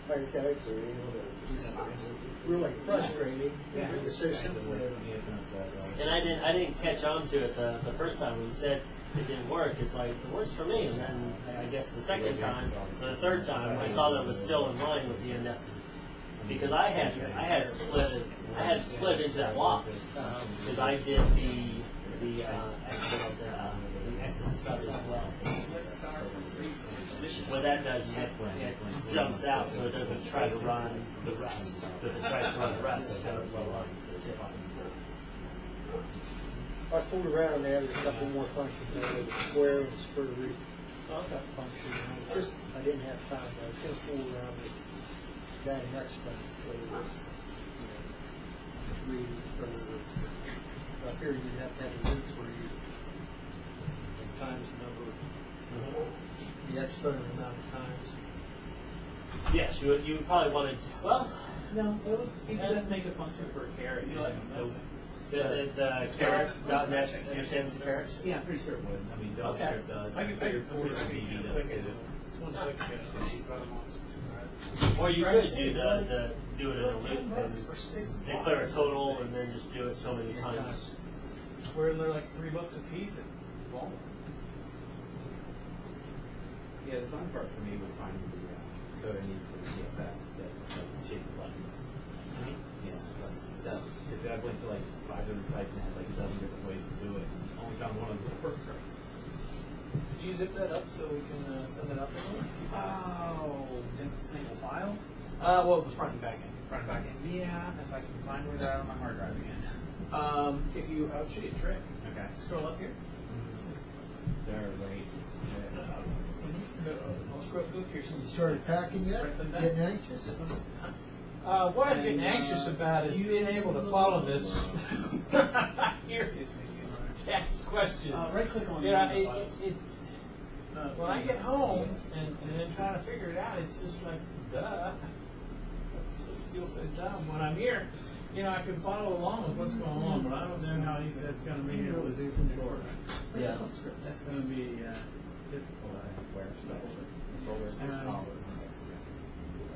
Like I said, actually, do something really frustrating. Yeah, You're so simple. And I didn't catch on to it the first time when you said it didn't work. It's like, it works for me. And then I guess the second time, or the third time, I saw that it was still in line with the index. Because I had split into that block. Because I did the exit stuff as well. What that does, it jumps out so it doesn't try to run the rest. If it tries to run the rest, it's kind of blow up. I fooled around and added a couple more functions. I added a square and a square root function. And I didn't have time. I was going to fool around with that next one. Whether it was, read further. I figured you'd have to have the roots where you times the number, the exponent amount of times. Yes, you probably wanted. Well, no, He does make a function for a carrot. the carrot.net understands the carrot. Yeah, I'm pretty sure it would. I mean, JavaScript does. I can figure I'm pretty sure VB does too. It's one click to get a sheet bottom on. Or you could do it in a loop and declare a total and then just do it so many times. Where they're like $3 a piece at Walmart. Yeah, the fun part for me was finding the code I need for the CSS that shape the buttons. Yeah, because I went to like 5 different sites and had like a dozen different ways to do it. Only found one of them that worked right. you zip that up so we can send that up to them? Oh, just a single file? Well, it was front and back end. Front and back end? Yeah, if I can find where they're at on my hard drive again. If you, I'll show you a trick. Okay. Scroll up here. They're right there. I'll scroll up here. You started packing yet? Getting anxious? What I'm getting anxious about is being able to follow this. Here, text question. Right click on You the know, files. when I get home and then trying to figure it out, it's just like, duh. I feel so dumb. When I'm here, you know, I can follow along with what's going on, but I don't know how easy that's going to be able to do from short. Yeah, that's going to be difficult. Where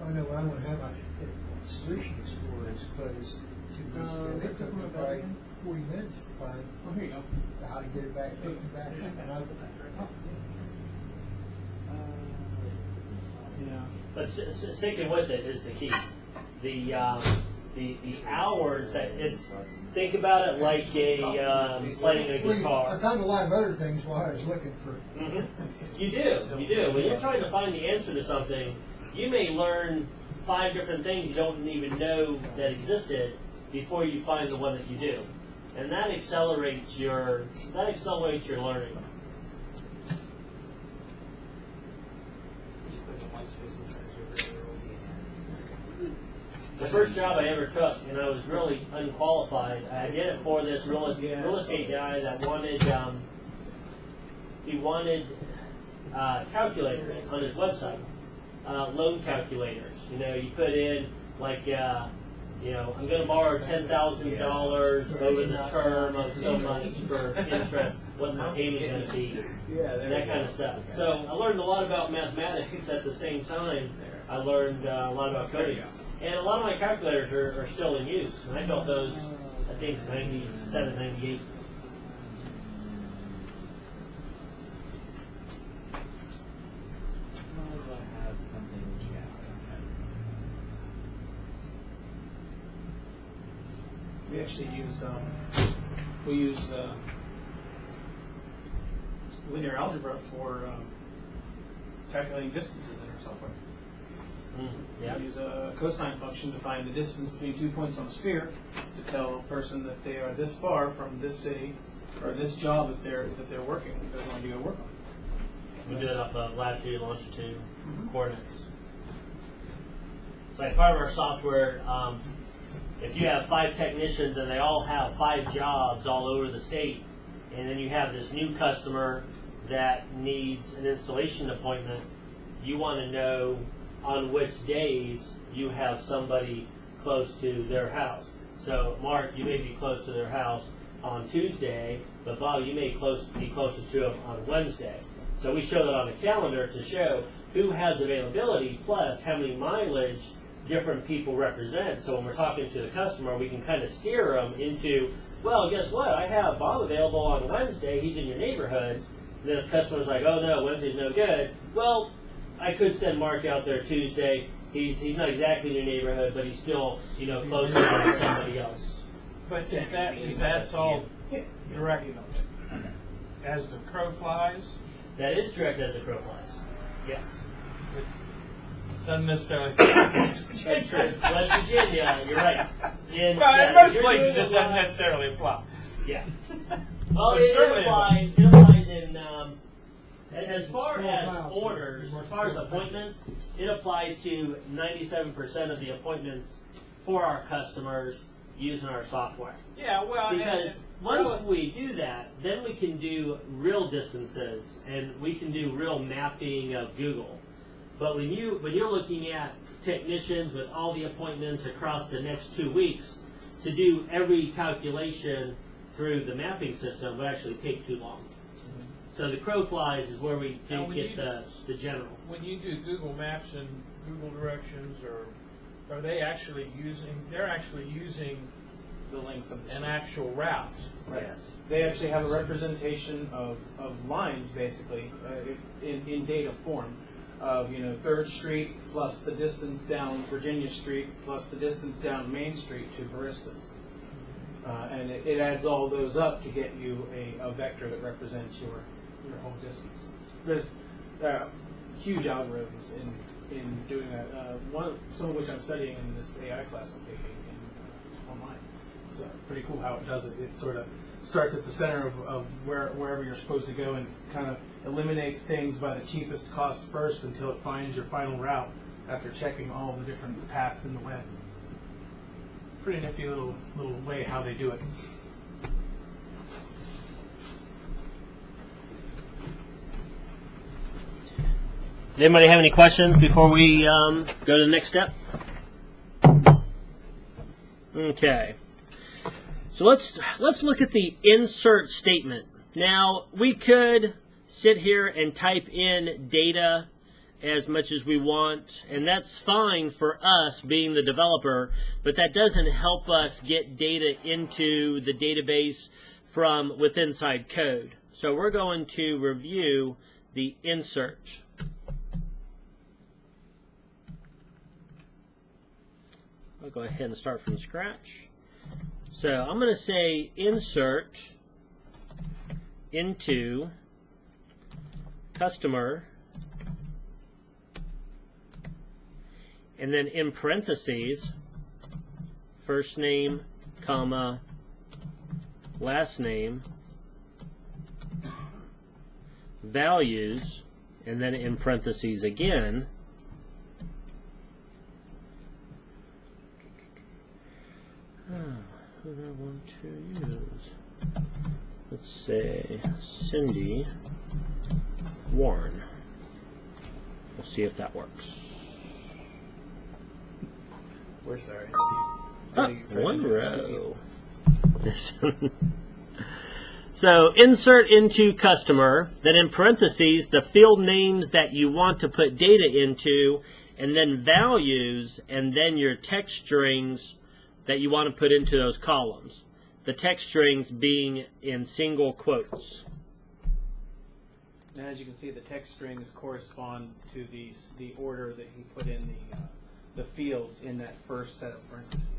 I know what I want to have, Solution Explorer is closed 2 weeks ago. It took me probably 40 minutes to find Oh, here you go. how to get it back, take it back, and open it. Yeah. But sticking with it is the key. The hours that it's. Think about it like a playing a Well, I guitar. found a lot of other things while I was looking for. Mhm. You do. When you're trying to find the answer to something, you may learn 5 different things you don't even know that existed before you find the one that you do, and that accelerates your learning. The first job I ever took, and I was really unqualified. I did it for this real estate guy that wanted calculators on his website, loan calculators. You know, you put in like, I'm going to borrow $10,000 over the term of so much for interest. What's my payment going to be? And that kind of stuff. So I learned a lot about mathematics at the same time. I learned a lot about coding. And a lot of my calculators are still in use. And I built those, I think, 97, 98. We actually use linear algebra for calculating distances in our software. Yeah. We use a cosine function to find the distance between 2 points on a sphere to tell a person that they are this far from this city or this job that they're working. They're going to go work on. We do it off of latitude, longitude, coordinates. Like part of our software, if you have 5 technicians and they all have 5 jobs all over the state, and then you have this new customer that needs an installation appointment, you want to know on which days you have somebody close to their house. So, Mark, you may be close to their house on Tuesday, but Bob, you may be closer to them on Wednesday. So we show that on the calendar to show who has availability plus how many mileage different people represent. So when we're talking to the customer, we can kind of steer them into, well, guess what? I have Bob available on Wednesday. He's in your neighborhood. And then if the customer's like, oh, no, Wednesday's no good. Well, I could send Mark out there Tuesday. He's not exactly in your neighborhood, but he's still, closer to somebody else. But that's all direct as the crow flies? That is direct as the crow flies. Yes. It doesn't necessarily. That's true. West Virginia, you're right. In most places it doesn't necessarily apply. Yeah. Well, But it certainly applies in, as far as orders, as far as appointments, it applies to 97% of the appointments for our customers using our software. Yeah, well, Because once we do that, then we can do real distances and we can do real mapping of Google. But when you're looking at technicians with all the appointments across the next 2 weeks, to do every calculation through the mapping system would actually take too long. So the crow flies is where we don't get the general. when you do Google Maps and Google Directions, or are they actually using? They're actually using The links of the an street. actual route. Right. Yes. They actually have a representation of lines, basically, in data form, of 3rd Street plus the distance down Virginia Street plus the distance down Main Street to Baristas. And it adds all those up to get you a vector that represents your whole distance. there's huge algorithms in doing that. Some of which I'm studying in this AI class I'm taking online. It's pretty cool how it does it. It sort of starts at the center of wherever you're supposed to go and kind of eliminates things by the cheapest cost first until it finds your final route after checking all the different paths in the web. Pretty nifty little way how they do it. Does anybody have any questions before we go to the next step? Okay. So let's look at the insert statement. Now, we could sit here and type in data as much as we want, and that's fine for us being the developer, but that doesn't help us get data into the database from within inside code. So we're going to review the insert. I'll go ahead and start from scratch. So I'm going to say insert into customer, and then in parentheses, first name, comma, last name, values, and then in parentheses again, who do I want to use? Let's say Cindy Warren. We'll see if that works. We're sorry. One row. So insert into customer, then in parentheses the field names that you want to put data into, and then values, and then your text strings that you want to put into those columns. The text strings being in single quotes. And as you can see, the text strings correspond to the order that he put in the fields in that first set of parentheses.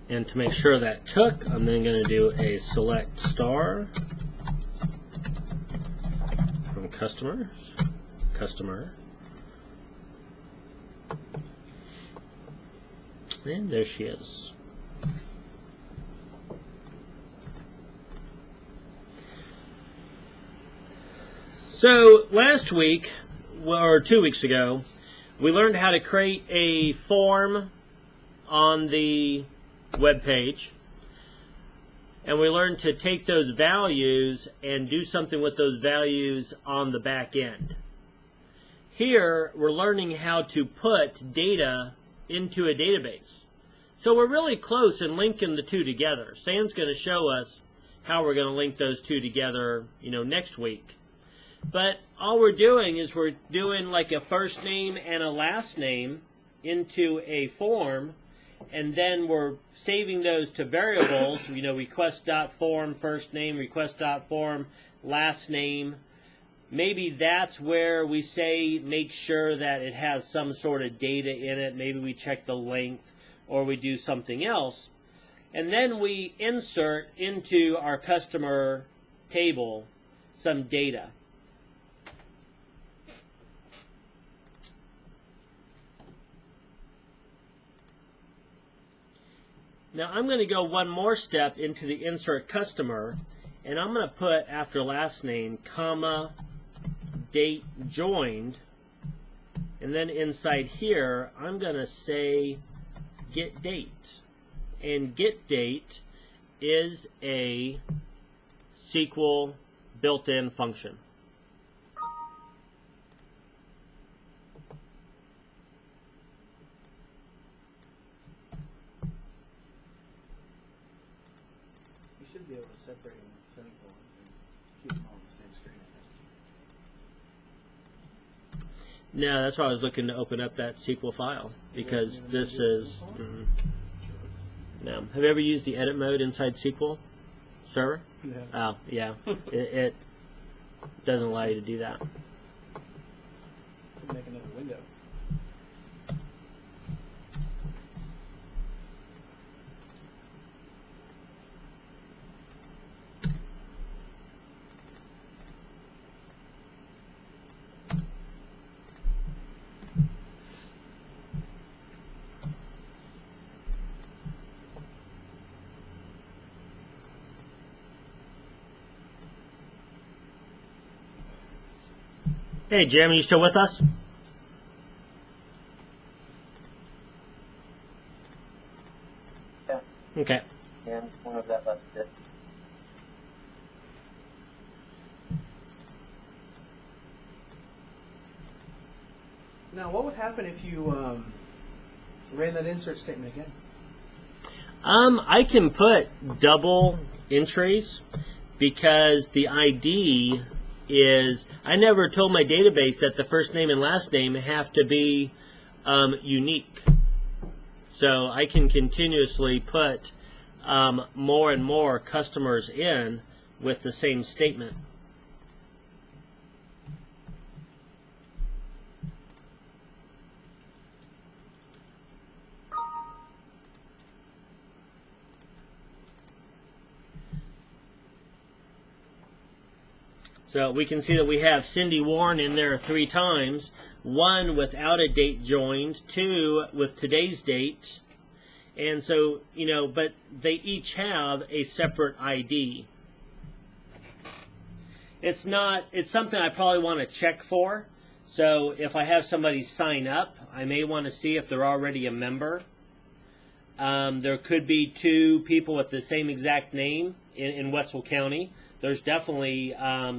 And to make sure that took, I'm then going to do a select star from customer, and there she is. So last week, or 2 weeks ago, we learned how to create a form on the web page, and we learned to take those values and do something with those values on the back end. Here we're learning how to put data into a database. So we're really close in linking the two together. Sam's going to show us how we're going to link those two together, next week. But all we're doing is we're doing like a first name and a last name into a form, and then we're saving those to variables, request.form first name, request.form last name. Maybe that's where we say make sure that it has some sort of data in it. Maybe we check the length, or we do something else. And then we insert into our customer table some data. Now I'm going to go one more step into the insert customer, and I'm going to put after last name, comma, date joined, and then inside here I'm going to say get date. And get date is a SQL built-in function. You should be able to separate them with semicolons and keep them all on the same screen. No, that's why I was looking to open up that SQL file, because this is. No. Have you ever used the edit mode inside SQL Server? Yeah. Oh, yeah. it doesn't allow you to do that. Make another window. Hey, Jeremy, you still with us? Yeah. Okay. Yeah, one of that left bit. Now, what would happen if you ran that insert statement again? I can put double entries because the ID is, I never told my database that the first name and last name have to be unique. So I can continuously put more and more customers in with the same statement. So we can see that we have Cindy Warren in there 3 times. 1 without a date joined, 2 with today's date. And so, you know, but they each have a separate ID. It's something I probably want to check for. So if I have somebody sign up, I may want to see if they're already a member. There could be 2 people with the same exact name in Wetzel County. There's definitely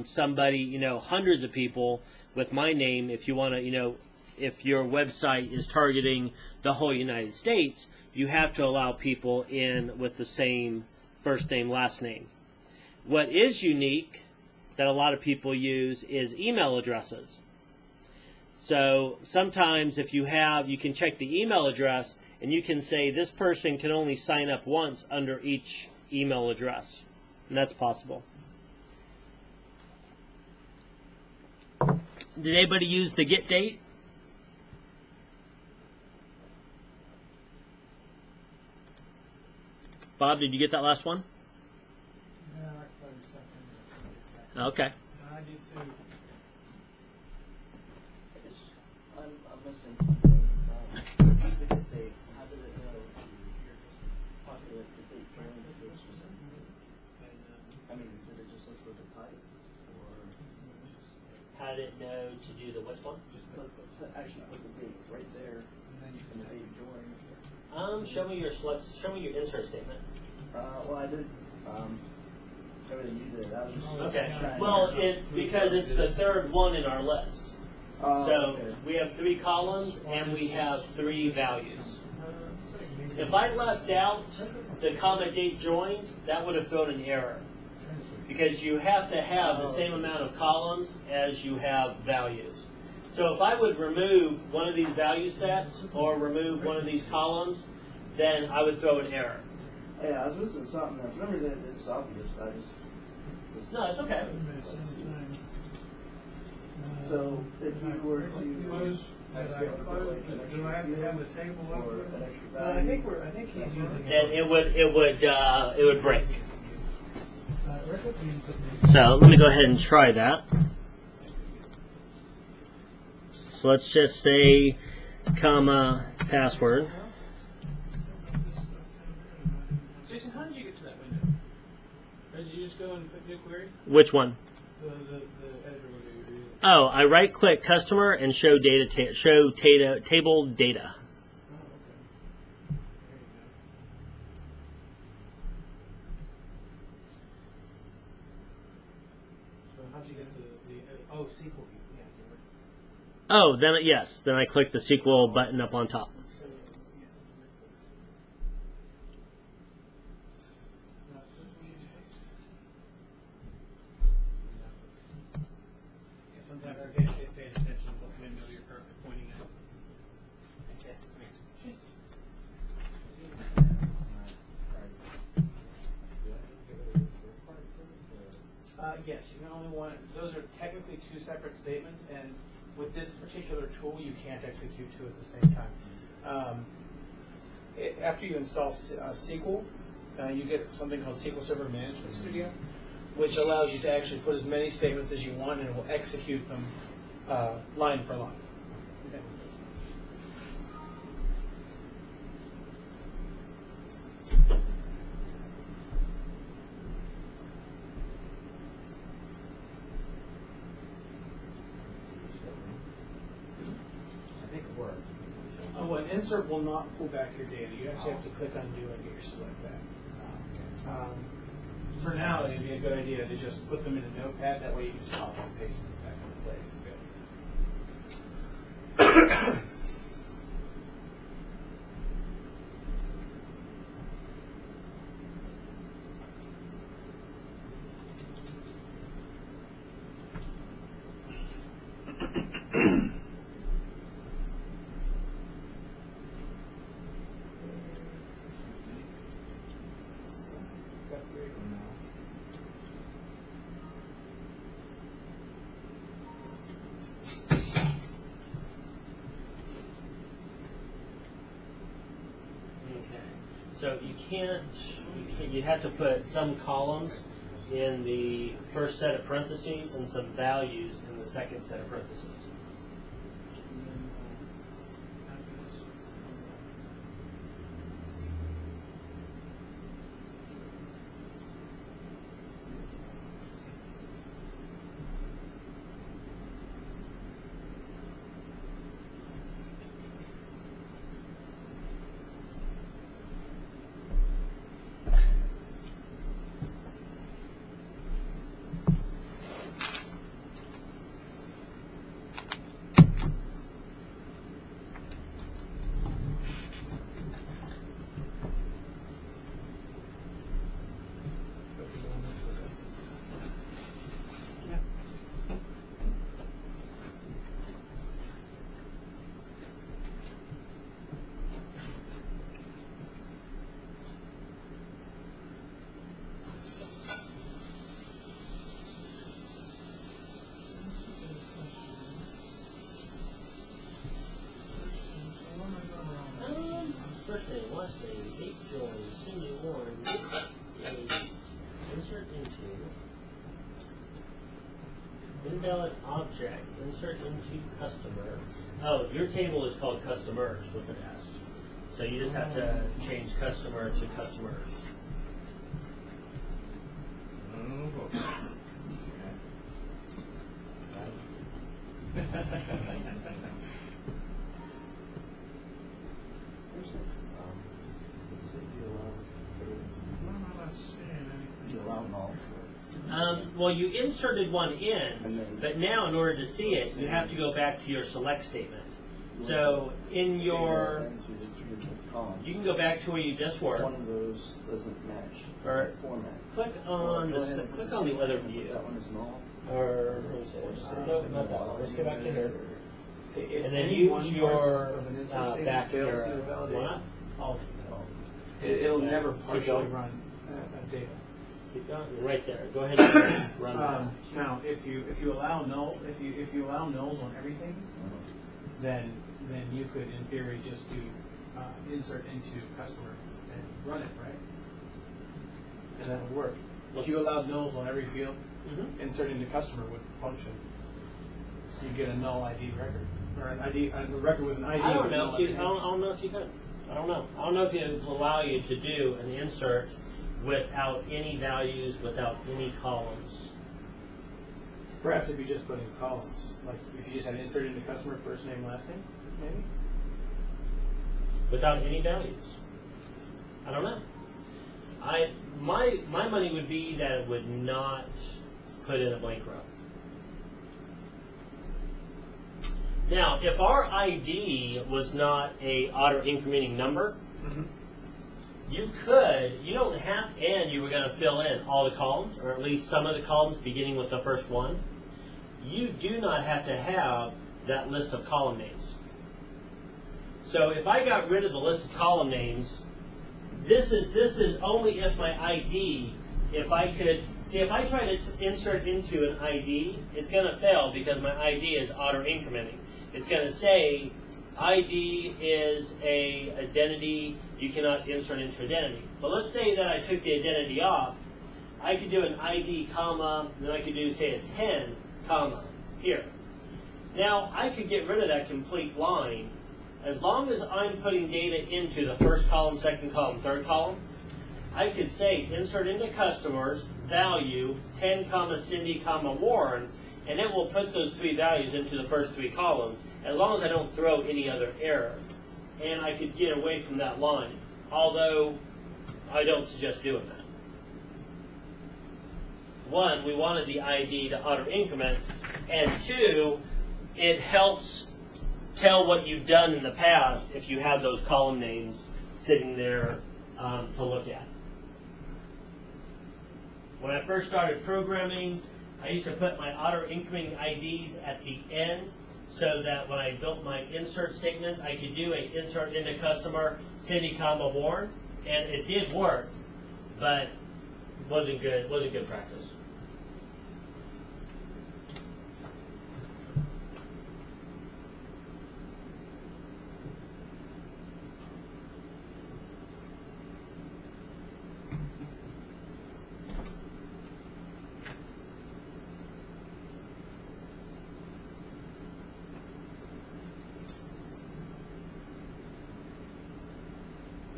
somebody, you know, hundreds of people with my name. If you want to, you know, if your website is targeting the whole United States, you have to allow people in with the same first name, last name. What is unique that a lot of people use is email addresses. So sometimes if you can check the email address and you can say this person can only sign up once under each email address. And that's possible. Did anybody use the get date? Bob, did you get that last one? No, I closed something. Okay. I did too. I'm missing something. The date, how did it know to populate the date during the date specific? I mean, did it just look for the type? Or How did it know to do the which one? just actually put the date right there and the date joined? Show me your insert statement. Well, I did everything you did. I was just Okay. trying Well, to- because it's the third one in our list. So okay. we have 3 columns and we have 3 values. If I left out the comma date joined, that would have thrown an error. Because you have to have the same amount of columns as you have values. So if I would remove one of these value sets or remove one of these columns, then I would throw an error. Yeah, I was missing something else. Remember that it's obvious, but I just No, it's okay. So if you were to Close, do I have to have the table or over? an extra value, I think he's using And it would break. So let me go ahead and try that. So let's just say comma password. Jason, how did you get to that window? Or did you just go and put new query? Which one? The editor window you're using. Oh, I right click customer and show table data. Oh, okay. There you go. So how'd you get the SQL view? Yeah. Oh, then yes, then I click the SQL button up on top. So, yeah, sometimes our data it pays attention to what window you're currently pointing at. Yes, you can only want, those are technically two separate statements, and with this particular tool, you can't execute two at the same time. After you install SQL, you get something called SQL Server Management Studio, which allows you to actually put as many statements as you want, and it will execute them line for line. Okay. I think it worked. Oh, an insert will not pull back your data. You actually have to click undo and get your select back. For now, it'd be a good idea to just put them in a notepad. That way you can just copy and paste them back into place. So you have to put some columns in the first set of parentheses and some values in the second set of parentheses. First thing, last thing, date join, single one, insert into, invalid object, insert into customer. Oh, your table is called customers with an S. So you just have to change customer to customers. Well, you inserted one in, but now in order to see it, you have to go back to your select statement. So in your, you can go back to where you just were. One of those doesn't match Or format. click on the other view. That one is null. Or no, not that one. Let's go back to here. If And then any use one your part of an insert statement back fails here. to do a validation, What? it'll never Keep partially going. run data. Keep going. Right there. Go ahead and run that. Now, if you allow nulls on everything, then you could, in theory, just do insert into customer and run it, right? And that would work. If you allowed nulls on every field, insert into customer would function. You get a null ID record, or an ID, a record with an ID. I don't with know null if you. ID. I don't know if you could. I don't know. I don't know if it will allow you to do an insert without any values, without any columns. Perhaps if you just put in columns, like if you just had insert into customer first name, last name, maybe. Without any values. I don't know. My money would be that it would not put in a blank row. Now, if our ID was not a auto-incrementing number, you don't have, and you were going to fill in all the columns, or at least some of the columns beginning with the first one. you do not have to have that list of column names. So if I got rid of the list of column names, this is only if my ID, if I could, see if I try to insert into an ID, it's going to fail because my ID is auto-incrementing. It's going to say ID is a identity, you cannot insert into identity. But let's say that I took the identity off, I could do an ID comma, then I could do say a 10 comma here. Now I could get rid of that complete line as long as I'm putting data into the first column, second column, third column. I could say insert into customers value 10 comma Cindy comma Warren, and it will put those three values into the first three columns as long as I don't throw any other error. And I could get away from that line, although I don't suggest doing that. One, we wanted the ID to auto-increment, and two, it helps tell what you've done in the past if you have those column names sitting there to look at. When I first started programming, I used to put my auto-incrementing IDs at the end so that when I built my insert statements, I could do a insert into customer, Cindy comma Warren, and it did work, but wasn't good practice.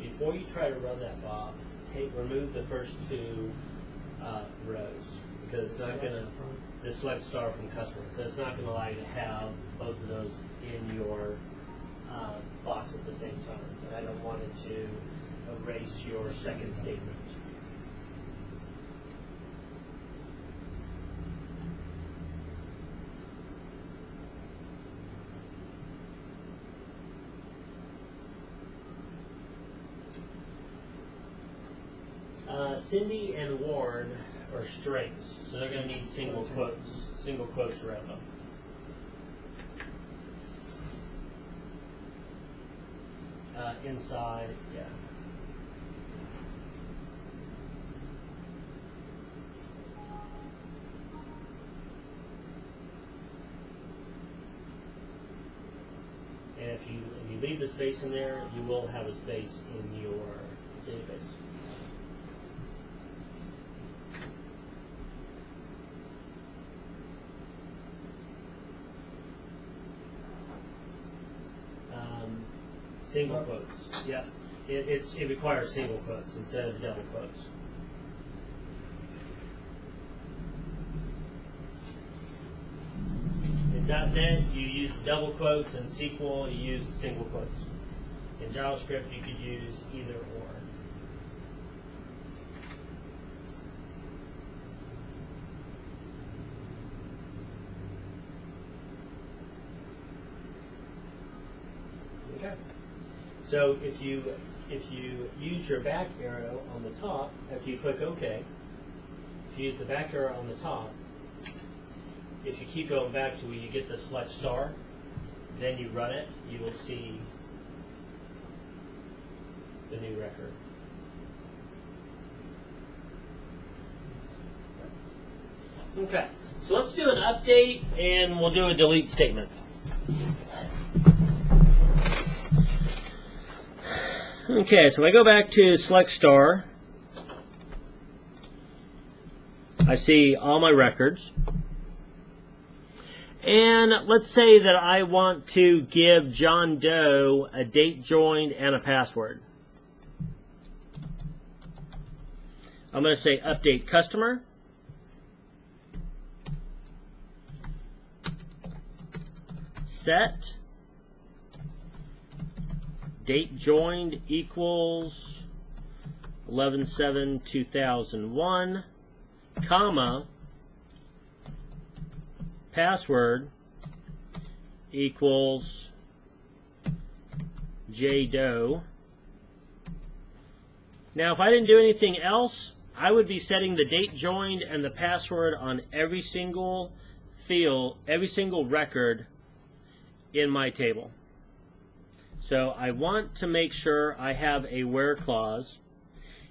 Before you try to run that, Bob, remove the first two rows because it's not going to, the select star from customer, because it's not going to allow you to have both of those in your box at the same time. And I don't want it to erase your second statement. Cindy and Warren are strings, so they're going to need single quotes around them. Inside, yeah. And if you leave the space in there, you will have a space in your database. Single quotes, yeah. It requires single quotes instead of double quotes. In .NET, you use double quotes. In SQL, you use single quotes. In JavaScript, you could use either or. Okay. So if you use your back arrow on the top, after you click OK, if you use the back arrow on the top, if you keep going back to where you get the select star, then you run it, you will see the new record. Okay, so let's do an update and we'll do a delete statement. Okay, so I go back to select star. I see all my records. And let's say that I want to give John Doe a date joined and a password. I'm going to say update customer. Set date joined equals 11/7/2001, comma, password equals jdoe. Now, if I didn't do anything else, I would be setting the date joined and the password on every single every single record in my table. So I want to make sure I have a where clause,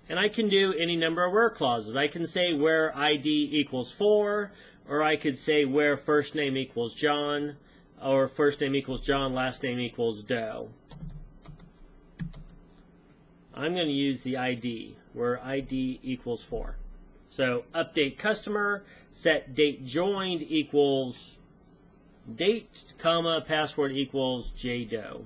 and I can do any number of where clauses. I can say where ID equals 4, or I could say where first name equals John, or first name equals John, last name equals Doe. I'm going to use the ID, where ID equals 4. So update customer, set date joined equals date, comma, password equals JDoe.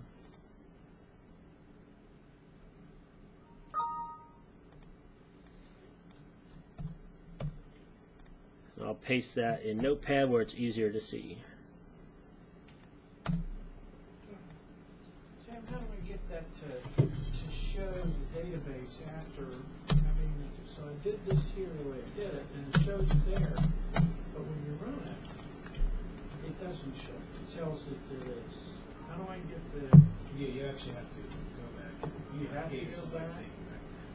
I'll paste that in Notepad where it's easier to see. Sam, how do I get that to show the database after, so I did this here the way I did it, and it shows it there, but when you run it, it doesn't show. It tells it there is. How do I get the... Yeah, you actually have to go back. You have to go back?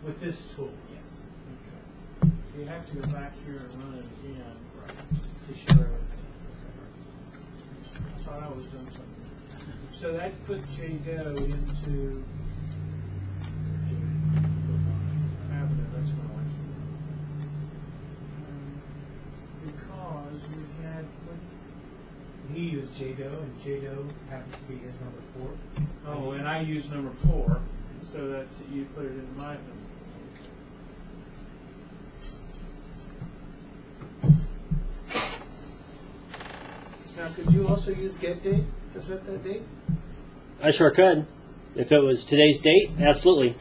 With this tool, yes. Okay. So you have to go back here and run it again to show everything. I thought I was doing something. So that put JDoe into Avenue, that's what I like. Because we had, He used JDoe, and JDoe happens to be his number 4. oh, and I used number 4, so that's, you put it in my number. Now, could you also use getDate to set that date? I sure could. If it was today's date, absolutely.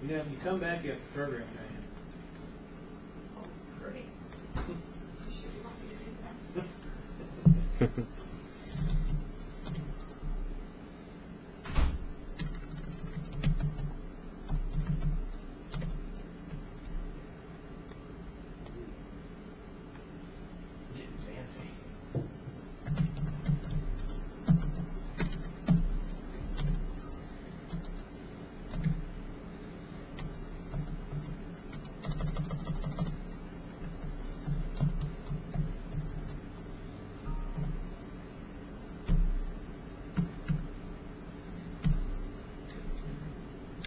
You know, if you come back, you have to program that.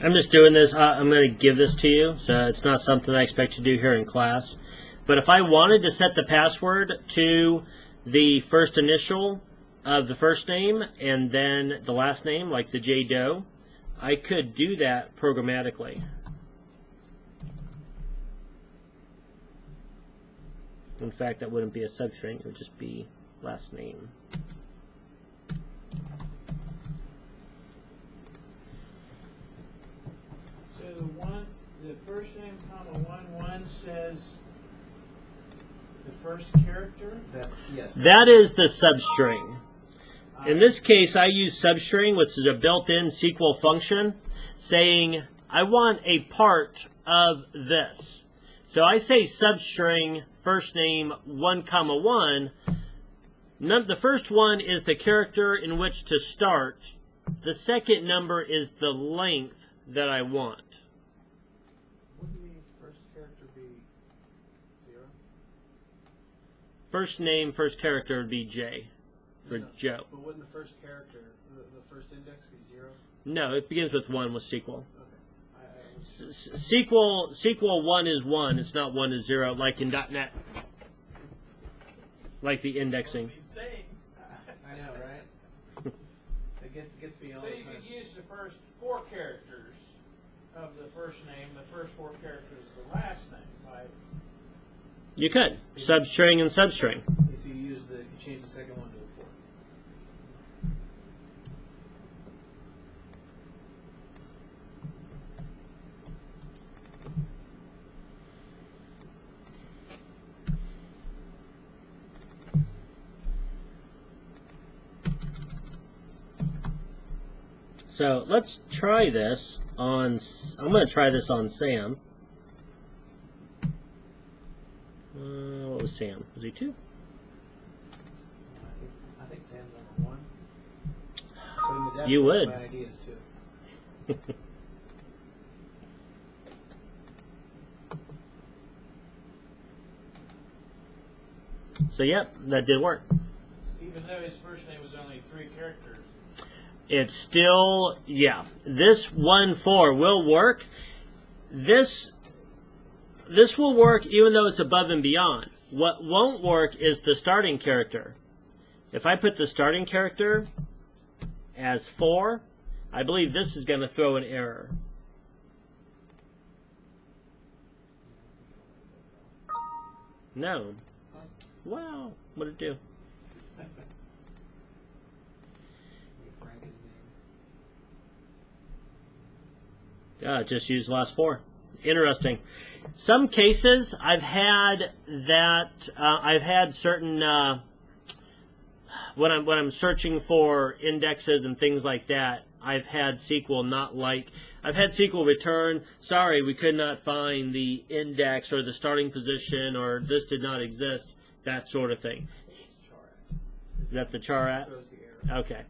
I'm just doing this. I'm going to give this to you, so it's not something I expect you to do here in class. But if I wanted to set the password to the first initial of the first name and then the last name, like the JDoe, I could do that programmatically. In fact, that wouldn't be a substring. It would just be last name. The first name, comma, 1 says the first character? That's, yes. That is the substring. In this case, I use substring, which is a built-in SQL function, saying I want a part of this. So I say substring first name 1, comma 1. The first one is the character in which to start. The second number is the length that I want. Wouldn't the first character be 0? First name, first character would be J for Joe. But wouldn't the first character, the first index be 0? No, it begins with 1 with SQL. Okay. SQL 1 is 1. It's not 1 is 0 like in .NET. Like the indexing. I know, right? It gets me all So the you time. could use the first 4 characters of the first name, the first 4 characters of the last name, right? You could. Substring and substring. If you change the second one to a 4. So let's try this on, I'm going to try this on Sam. What was Sam? Was he 2? I think Sam's number 1. But in the depth, You would. My idea is 2. So yep, that did work. Even though his first name was only 3 characters. It's still, yeah. This 1-4 will work. This will work even though it's above and beyond. What won't work is the starting character. If I put the starting character as 4, I believe this is going to throw an error. No. Wow. What did it do? Just use the last 4. Interesting. Some cases I've had that I've had certain when I'm searching for indexes and things like that, I've had SQL not like, I've had SQL return, sorry, we could not find the index or the starting position, or this did not exist, that sort of thing. Is that the char at? Okay.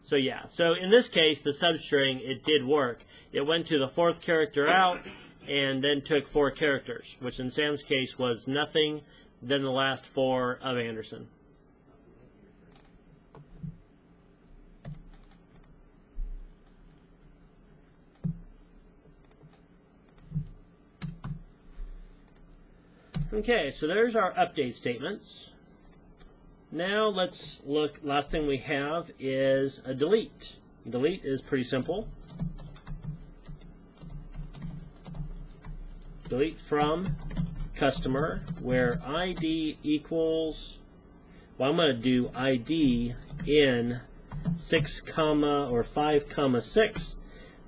So yeah, so in this case, the substring, it did work. It went to the 4th character out and then took 4 characters, which in Sam's case was nothing, then the last 4 of Anderson. Okay, so there's our update statements. Now let's look, last thing we have is a delete. Delete is pretty simple. Delete from customer, where ID equals, well, I'm going to do ID in 6, or 5, 6,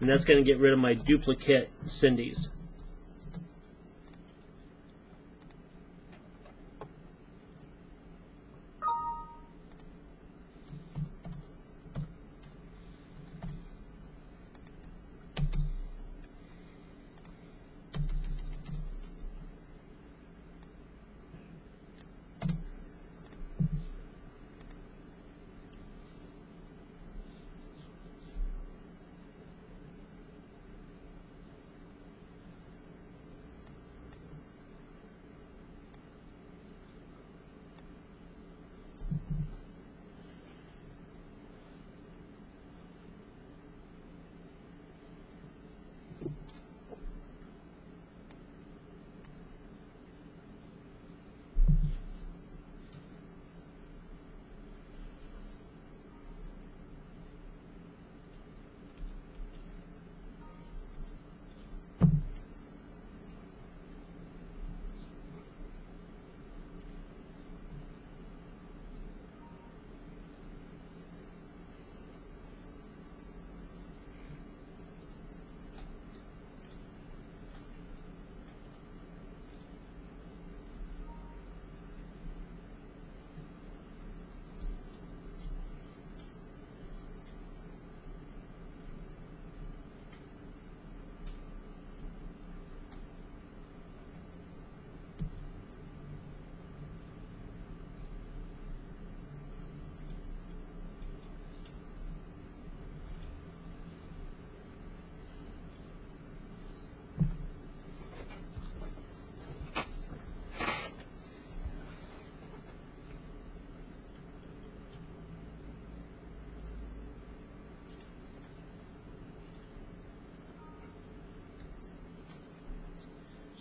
and that's going to get rid of my duplicate Cindy's.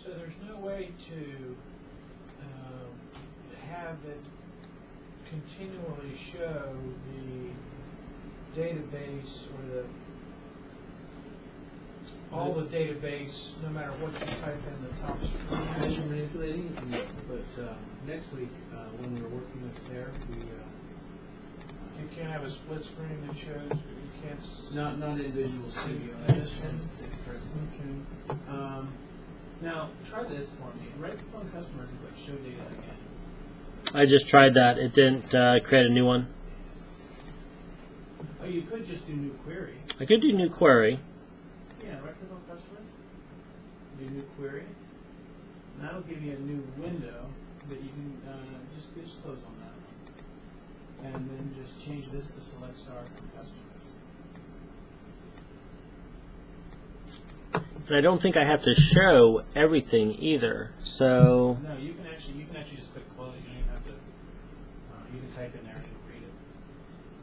So there's no way to have it continually show the database or all the database, no matter what you type in the top As screen. you're manipulating, but next week when we're working with there, You can't have a split screen that shows. You can't. not individual studio. I Just understand. 6 presently. Okay. Now try this for me. Right click on customers and click show data again. I just tried that. It didn't create a new one. Oh, you could just do new query. I could do new query. Yeah, right click on customer, do new query. And that'll give you a new window that you can just close on that one. And then just change this to select star from customers. And I don't think I have to show everything either. So No, you can actually just click close. You don't even have to. You can type in there and it'll read it.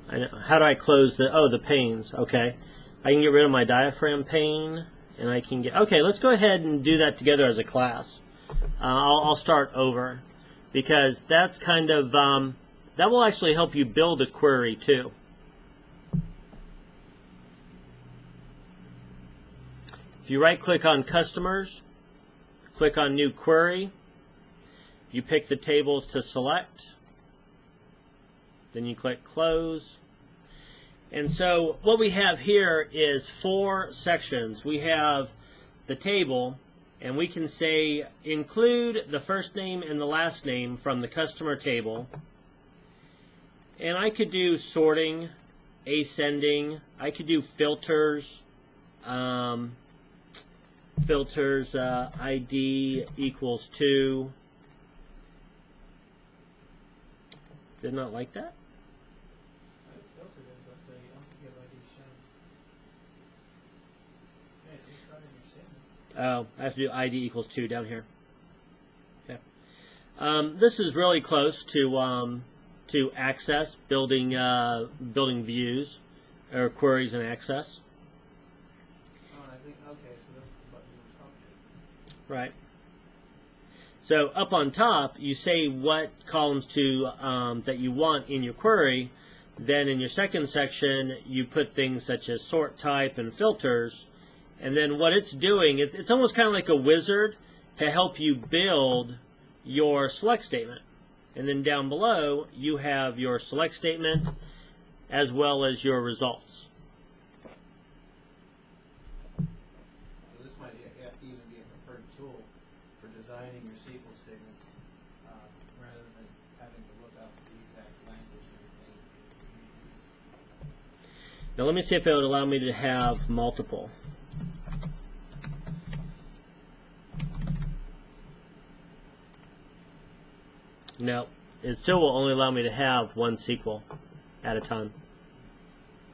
I know. How do I close the panes? Okay, I can get rid of my diaphragm pane, and I can get. Okay, let's go ahead and do that together as a class. I'll start over because that's kind of that will actually help you build a query too. If you right-click on Customers, click on New Query, you pick the tables to select, then you click Close. And so what we have here is 4 sections. We have the table, and we can say include the first name and the last name from the customer table. And I could do sorting, ascending, I could do filters, ID equals 2. Did not like that. Oh, I have to do ID equals 2 down here. Okay. This is really close to Access, building views or queries in Access. Right. So up on top, you say what columns to that you want in your query. Then in your second section, you put things such as sort type and filters. And then what it's doing, it's almost kind of like a wizard to help you build your select statement. And then down below, you have your select statement as well as your results. Designing your SQL statements rather than having to look up the exact language and everything. Now let me see if it would allow me to have multiple. No, it still will only allow me to have one SQL at a time.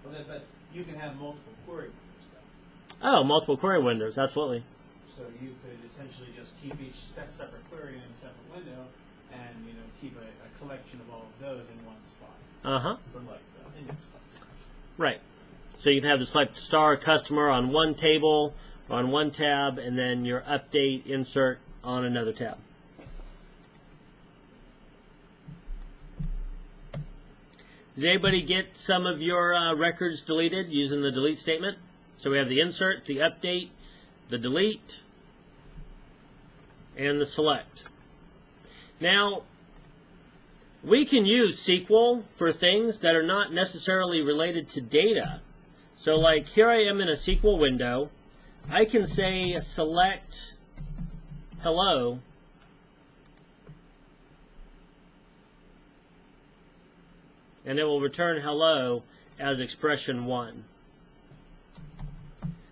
Well, but you can have multiple query windows, though. Oh, multiple query windows, absolutely. So you could essentially just keep each separate query in a separate window, and keep a collection of all of those in one spot. So like index files. Right. So you can have the select star customer on one table, on one tab, and then your update insert on another tab. Does anybody get some of your records deleted using the delete statement? So we have the insert, the update, the delete, and the select. Now, we can use SQL for things that are not necessarily related to data. So like here I am in a SQL window. I can say select hello, and it will return hello as expression 1.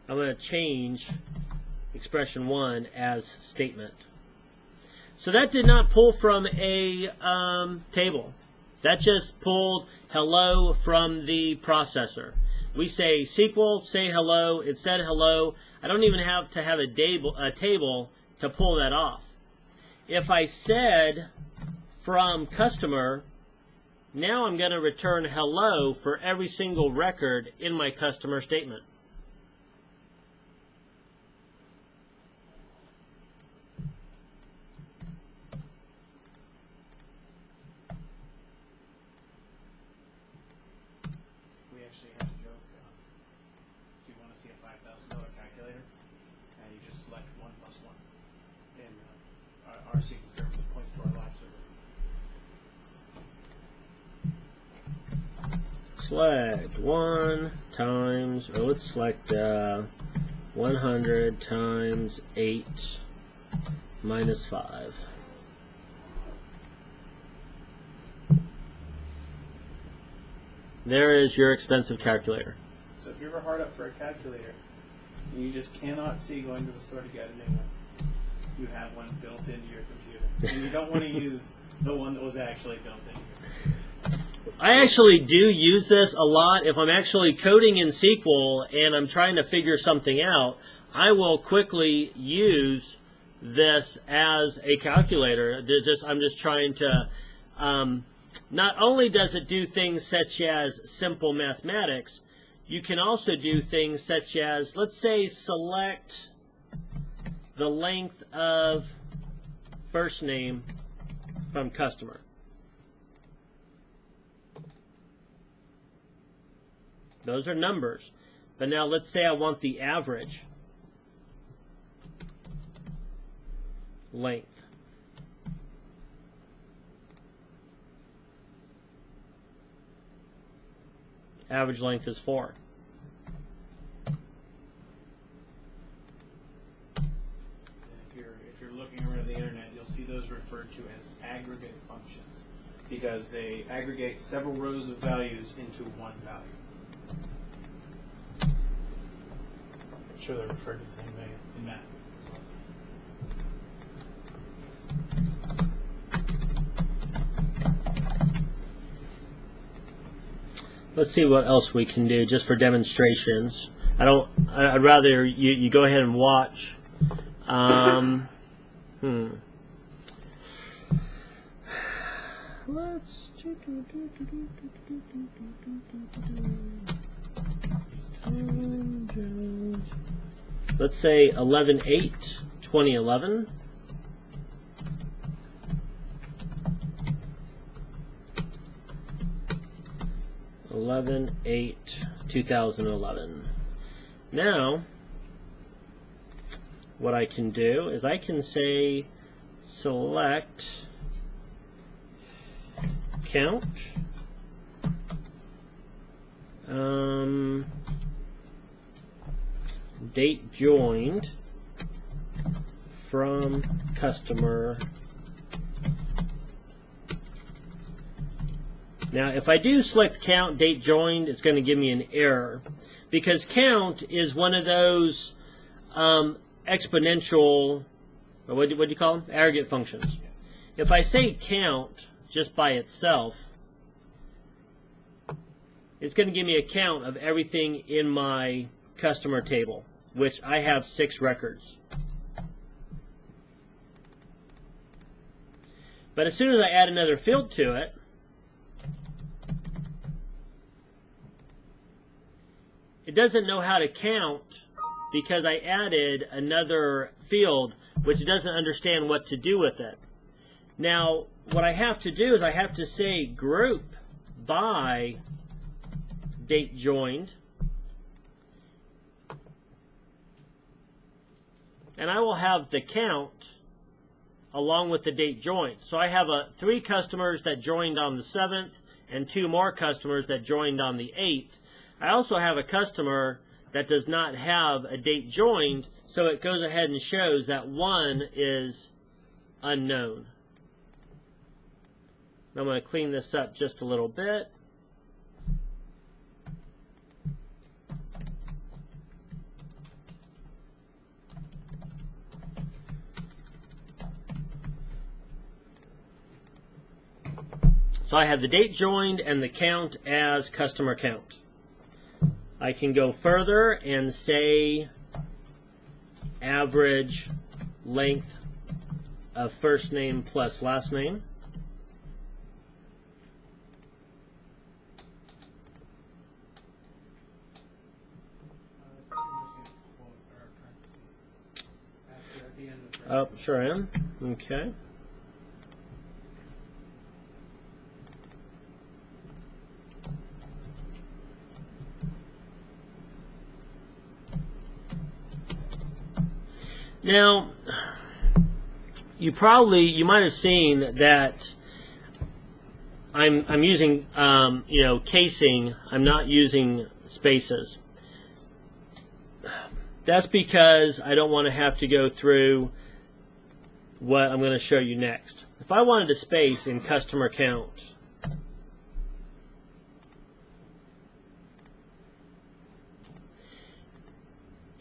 I'm going to change expression 1 as statement. So that did not pull from a table. That just pulled hello from the processor. We say SQL, say hello, it said hello. I don't even have to have a table to pull that off. If I said from customer, now I'm going to return hello for every single record in my customer statement. We actually have a joke. If you want to see a $5,000 calculator, and you just select 1 plus 1. And our SQL server points to our live server. Select 1 times, or let's select 100 times 8 minus 5. There is your expensive calculator. So if you're ever hard up for a calculator, and you just cannot see going to the store to get a new one, you have one built into your computer. And you don't want to use the one that was actually built into your computer. I actually do use this a lot. If I'm actually coding in SQL and I'm trying to figure something out, I will quickly use this as a calculator. I'm just trying to, not only does it do things such as simple mathematics, you can also do things such as, let's say, select the length of first name from customer. Those are numbers. But now let's say I want the average length. Average length is 4. If you're looking around the internet, you'll see those referred to as aggregate functions because they aggregate several rows of values into one value. I'm sure they're referred to the same way In math. Let's see what else we can do just for demonstrations. I'd rather you go ahead and watch. Let's say 11/8/2011. (11/8/2011). Now, what I can do is I can say select count date joined from customer. Now, if I do select count date joined, it's going to give me an error because count is one of those exponential, or what do you call them? Aggregate functions. If I say count just by itself, it's going to give me a count of everything in my customer table, which I have 6 records. But as soon as I add another field to it, it doesn't know how to count because I added another field which doesn't understand what to do with it. Now, what I have to do is I have to say group by date joined, and I will have the count along with the date joined. So I have 3 customers that joined on the 7th and 2 more customers that joined on the 8th. I also have a customer that does not have a date joined, so it goes ahead and shows that 1 is unknown. I'm going to clean this up just a little bit. So I have the date joined and the count as customer count. I can go further and say average length of first name plus last name. Oh, sure am. Okay. Now, you might have seen that I'm using casing. I'm not using spaces. That's because I don't want to have to go through what I'm going to show you next. If I wanted a space in customer count,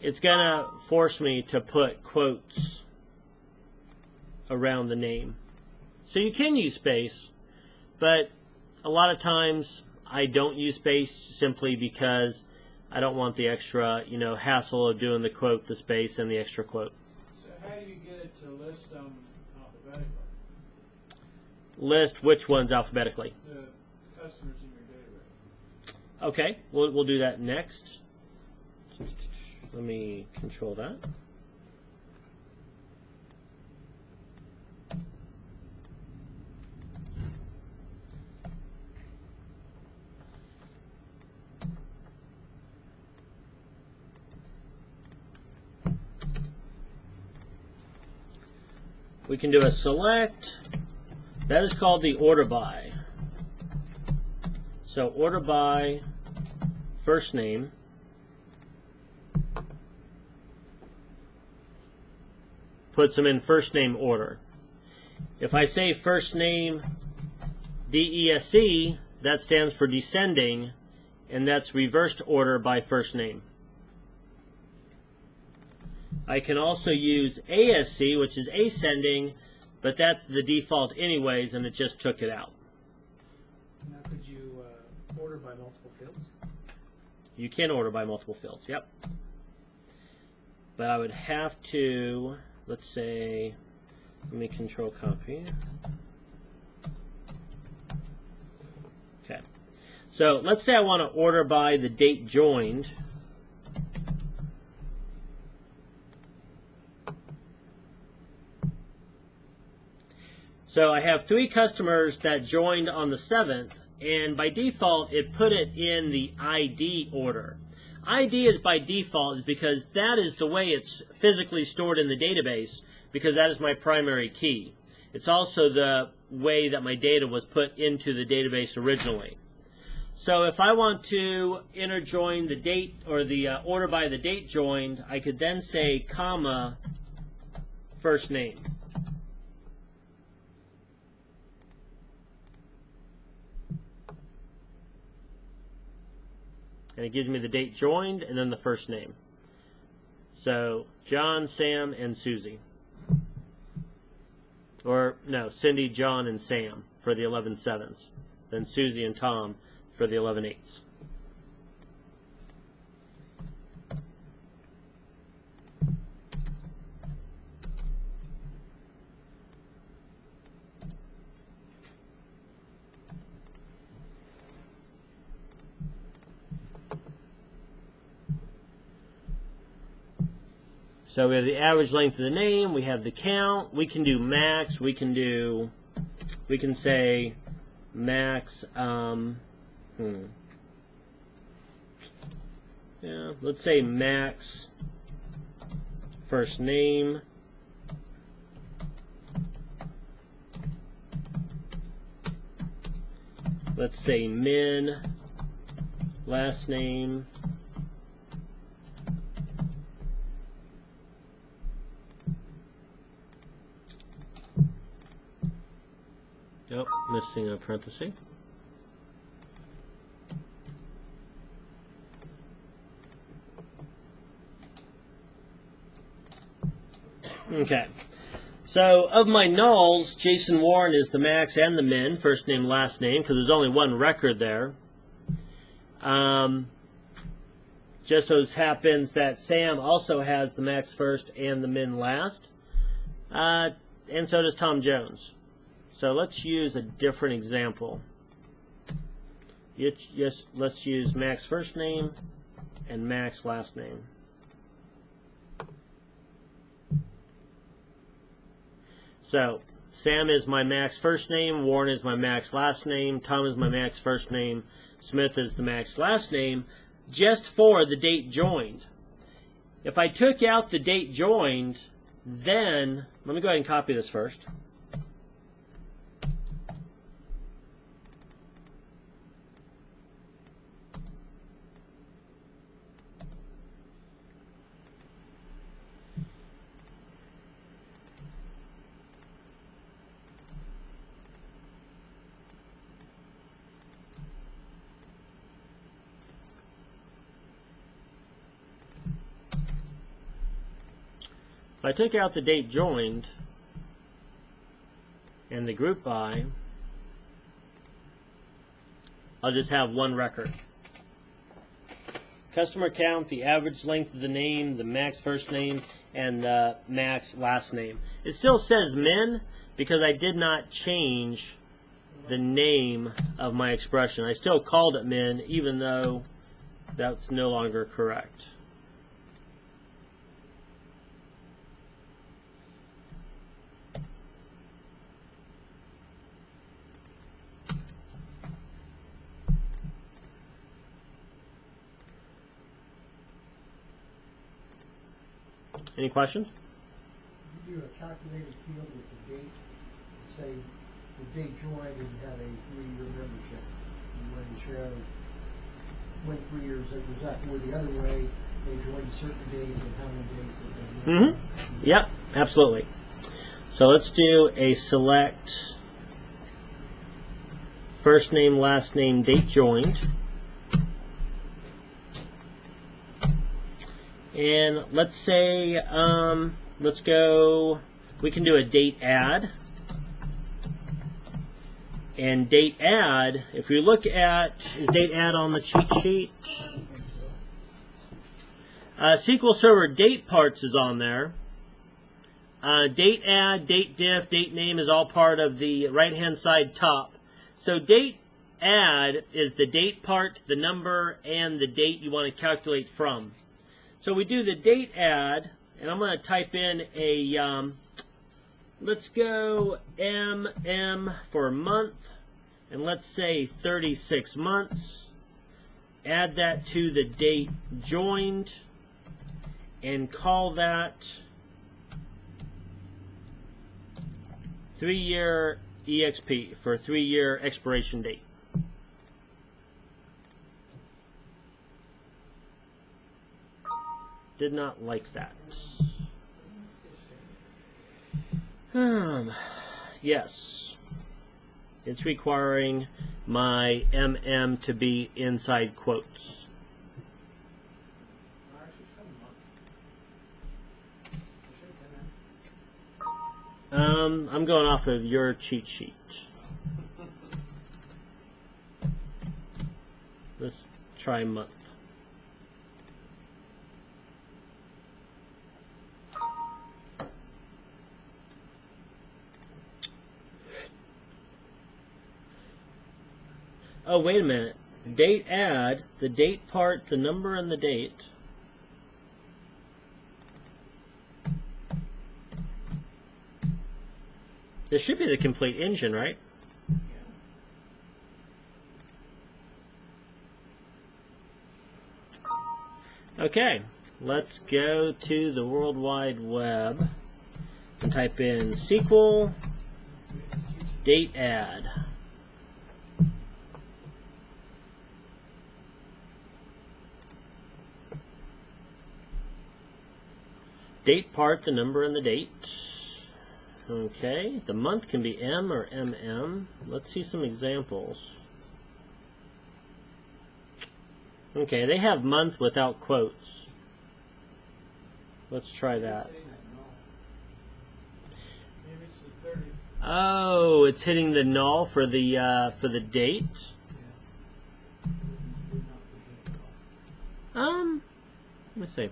it's going to force me to put quotes around the name. So you can use space, but a lot of times I don't use space simply because I don't want the extra, hassle of doing the quote, the space, and the extra quote. So how do you get it to list them alphabetically? List which ones alphabetically. The customers in your database. Okay, we'll do that next. Let me control that. We can do a select. That is called the order by. So order by first name. Puts them in first name order. If I say first name DESC, that stands for descending, and that's reversed order by first name. I can also use ASC, which is ascending, but that's the default anyways, and it just took it out. Now, could you order by multiple fields? You can order by multiple fields, yep. But I would have to, let's say, let me control copy. Okay. So let's say I want to order by the date joined. So I have 3 customers that joined on the 7th, and by default it put it in the ID order. ID is by default is because that is the way it's physically stored in the database, because that is my primary key. It's also the way that my data was put into the database originally. So if I want to interjoin the date or the order by the date joined, I could then say comma first name. And it gives me the date joined and then the first name. So John, Sam, and Susie. Or no, Cindy, John, and Sam for the 11/7s. Then Susie and Tom for the 11/8s. So we have the average length of the name, we have the count, we can do max, we can say max, yeah, let's say max first name, let's say min last name, oh, missing a parenthesis. Okay. So of my nulls, Jason Warren is the max and the min, first name, last name, because there's only one record there. Just so it happens that Sam also has the max first and the min last. And so does Tom Jones. So let's use a different example. Let's use max first name and max last name. So Sam is my max first name, Warren is my max last name, Tom is my max first name, Smith is the max last name, just for the date joined. If I took out the date joined, then, let me go ahead and copy this first. If I took out the date joined and the group by, I'll just have one record. Customer count, the average length of the name, the max first name, and the max last name. It still says min because I did not change the name of my expression. I still called it min even though that's no longer correct. Any questions? You do a calculated field with the date, say the date joined and you have a 3-year membership. You want to show when 3 years it was up, or the other way, they joined a certain date and how many days they've been. Yep, absolutely. So let's do a select first name, last name, date joined. And let's say, let's go, we can do a date add. And date add, if we look at, is date add on the cheat sheet? SQL Server date parts is on there. Date add, date diff, date name is all part of the right-hand side top. So date add is the date part, the number, and the date you want to calculate from. So we do the date add, and I'm going to type in a, let's go MM for month, and let's say 36 months. Add that to the date joined, and call that 3-year EXP for 3-year expiration date. Did not like that. Yes. It's requiring my MM to be inside quotes. I'm going off of your cheat sheet. Let's try month. Oh, wait a minute. Date add, the date part, the number, and the date. This should be the complete engine, right? Okay, let's go to the World Wide Web and type in SQL date add. Date part, the number, and the date. Okay, the month can be M or MM. Let's see some examples. Okay, they have month without quotes. Let's try that. Oh, it's hitting the null for the date. Let me see.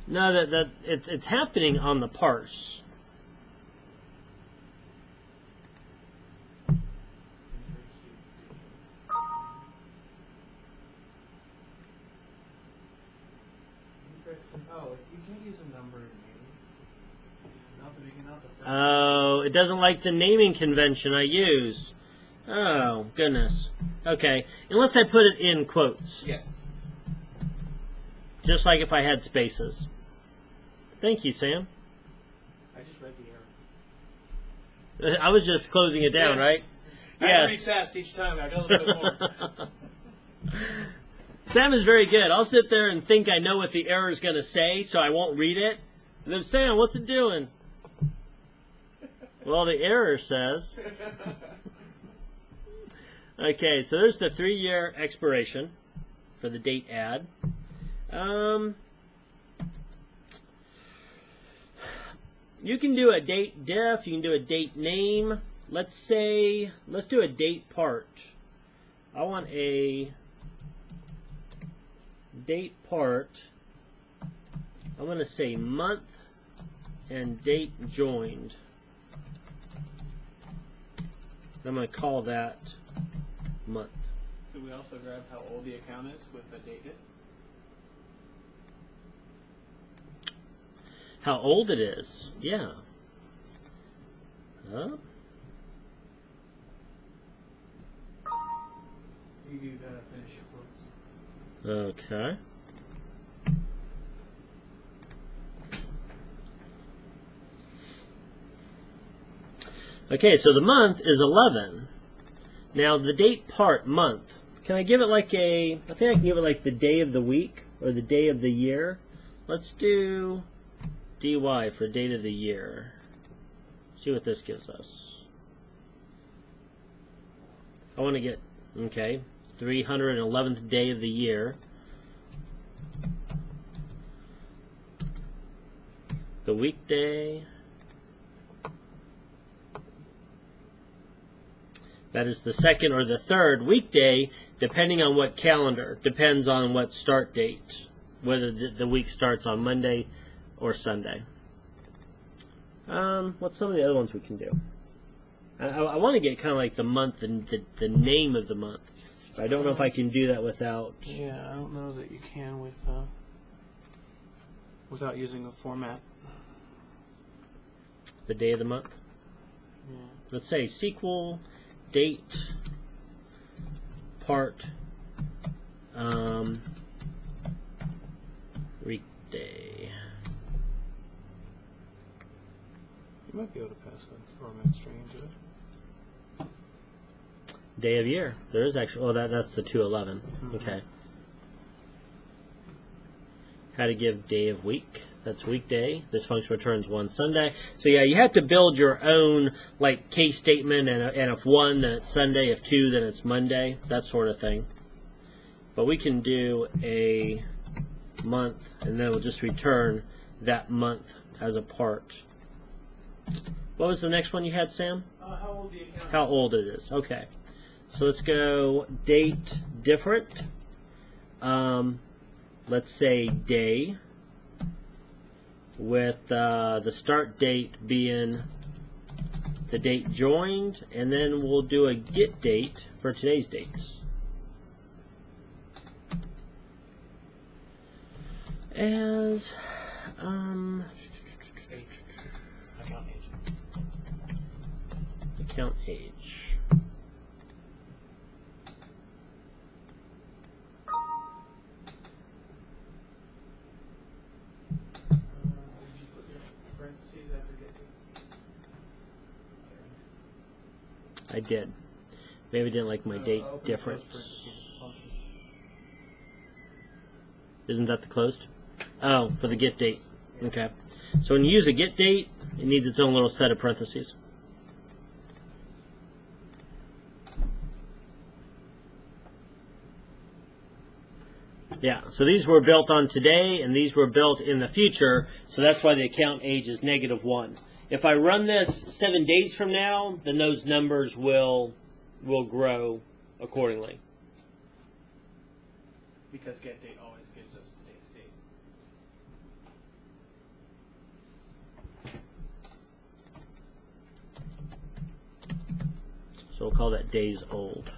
No, it's happening on the parse. Oh, you can't use a number in names. Not the first. Oh, it doesn't like the naming convention I used. Oh, goodness. Okay, unless I put it in quotes. Yes. Just like if I had spaces. Thank you, Sam. I just read the error. I was just closing it down, Yeah. right? I Yes. recessed each time. I got a little bit more. Sam is very good. I'll sit there and think I know what the error is going to say, so I won't read it. And then, Sam, what's it doing? Well, the error says... Okay, so there's the 3-year expiration for the date add. You can do a date diff, you can do a date name. Let's do a date part. I want a date part. I'm going to say month and date joined. I'm going to call that month. Could we also grab how old the account is with the date diff? How old it is, yeah. Huh? You gotta finish your quotes. Okay. Okay, so the month is 11. Now the date part, month. Can I give it like I think I can give it like the day of the week or the day of the year. Let's do DY for date of the year. See what this gives us. I want to get, okay, 311th day of the year. The weekday. That is the second or the third weekday, depending on what calendar. Depends on what start date, whether the week starts on Monday or Sunday. What's some of the other ones we can do? I want to get kind of like the month and the name of the month. But I don't know if I can do that without. Yeah, I don't know that you can without using a format. The day of the month. Yeah. Let's say SQL date part weekday. You might be able to pass the format string into it. Day of year. There is actually. Oh, that's the 211. Mm-hmm. Okay. How to give day of week. That's weekday. This function returns one Sunday. So yeah, you have to build your own like case statement, and if one, then it's Sunday. If two, then it's Monday. That sort of thing. But we can do a month, and then we'll just return that month as a part. What was the next one you had, Sam? How old the account? How old it is. Okay. So let's go date different. Let's say day, with the start date being the date joined, and then we'll do a get date for today's dates. As account age. Did you put your parentheses after get to? I did. Maybe I didn't like my date Open difference. close parentheses function. Isn't that the closed? Oh, for the get date. Okay. So when you use a get date, it needs its own little set of parentheses. Yeah, so these were built on today, and these were built in the future, so that's why the account age is -1. If I run this 7 days from now, then those numbers will grow accordingly. Because get date always gives us today's date. So we'll call that days old.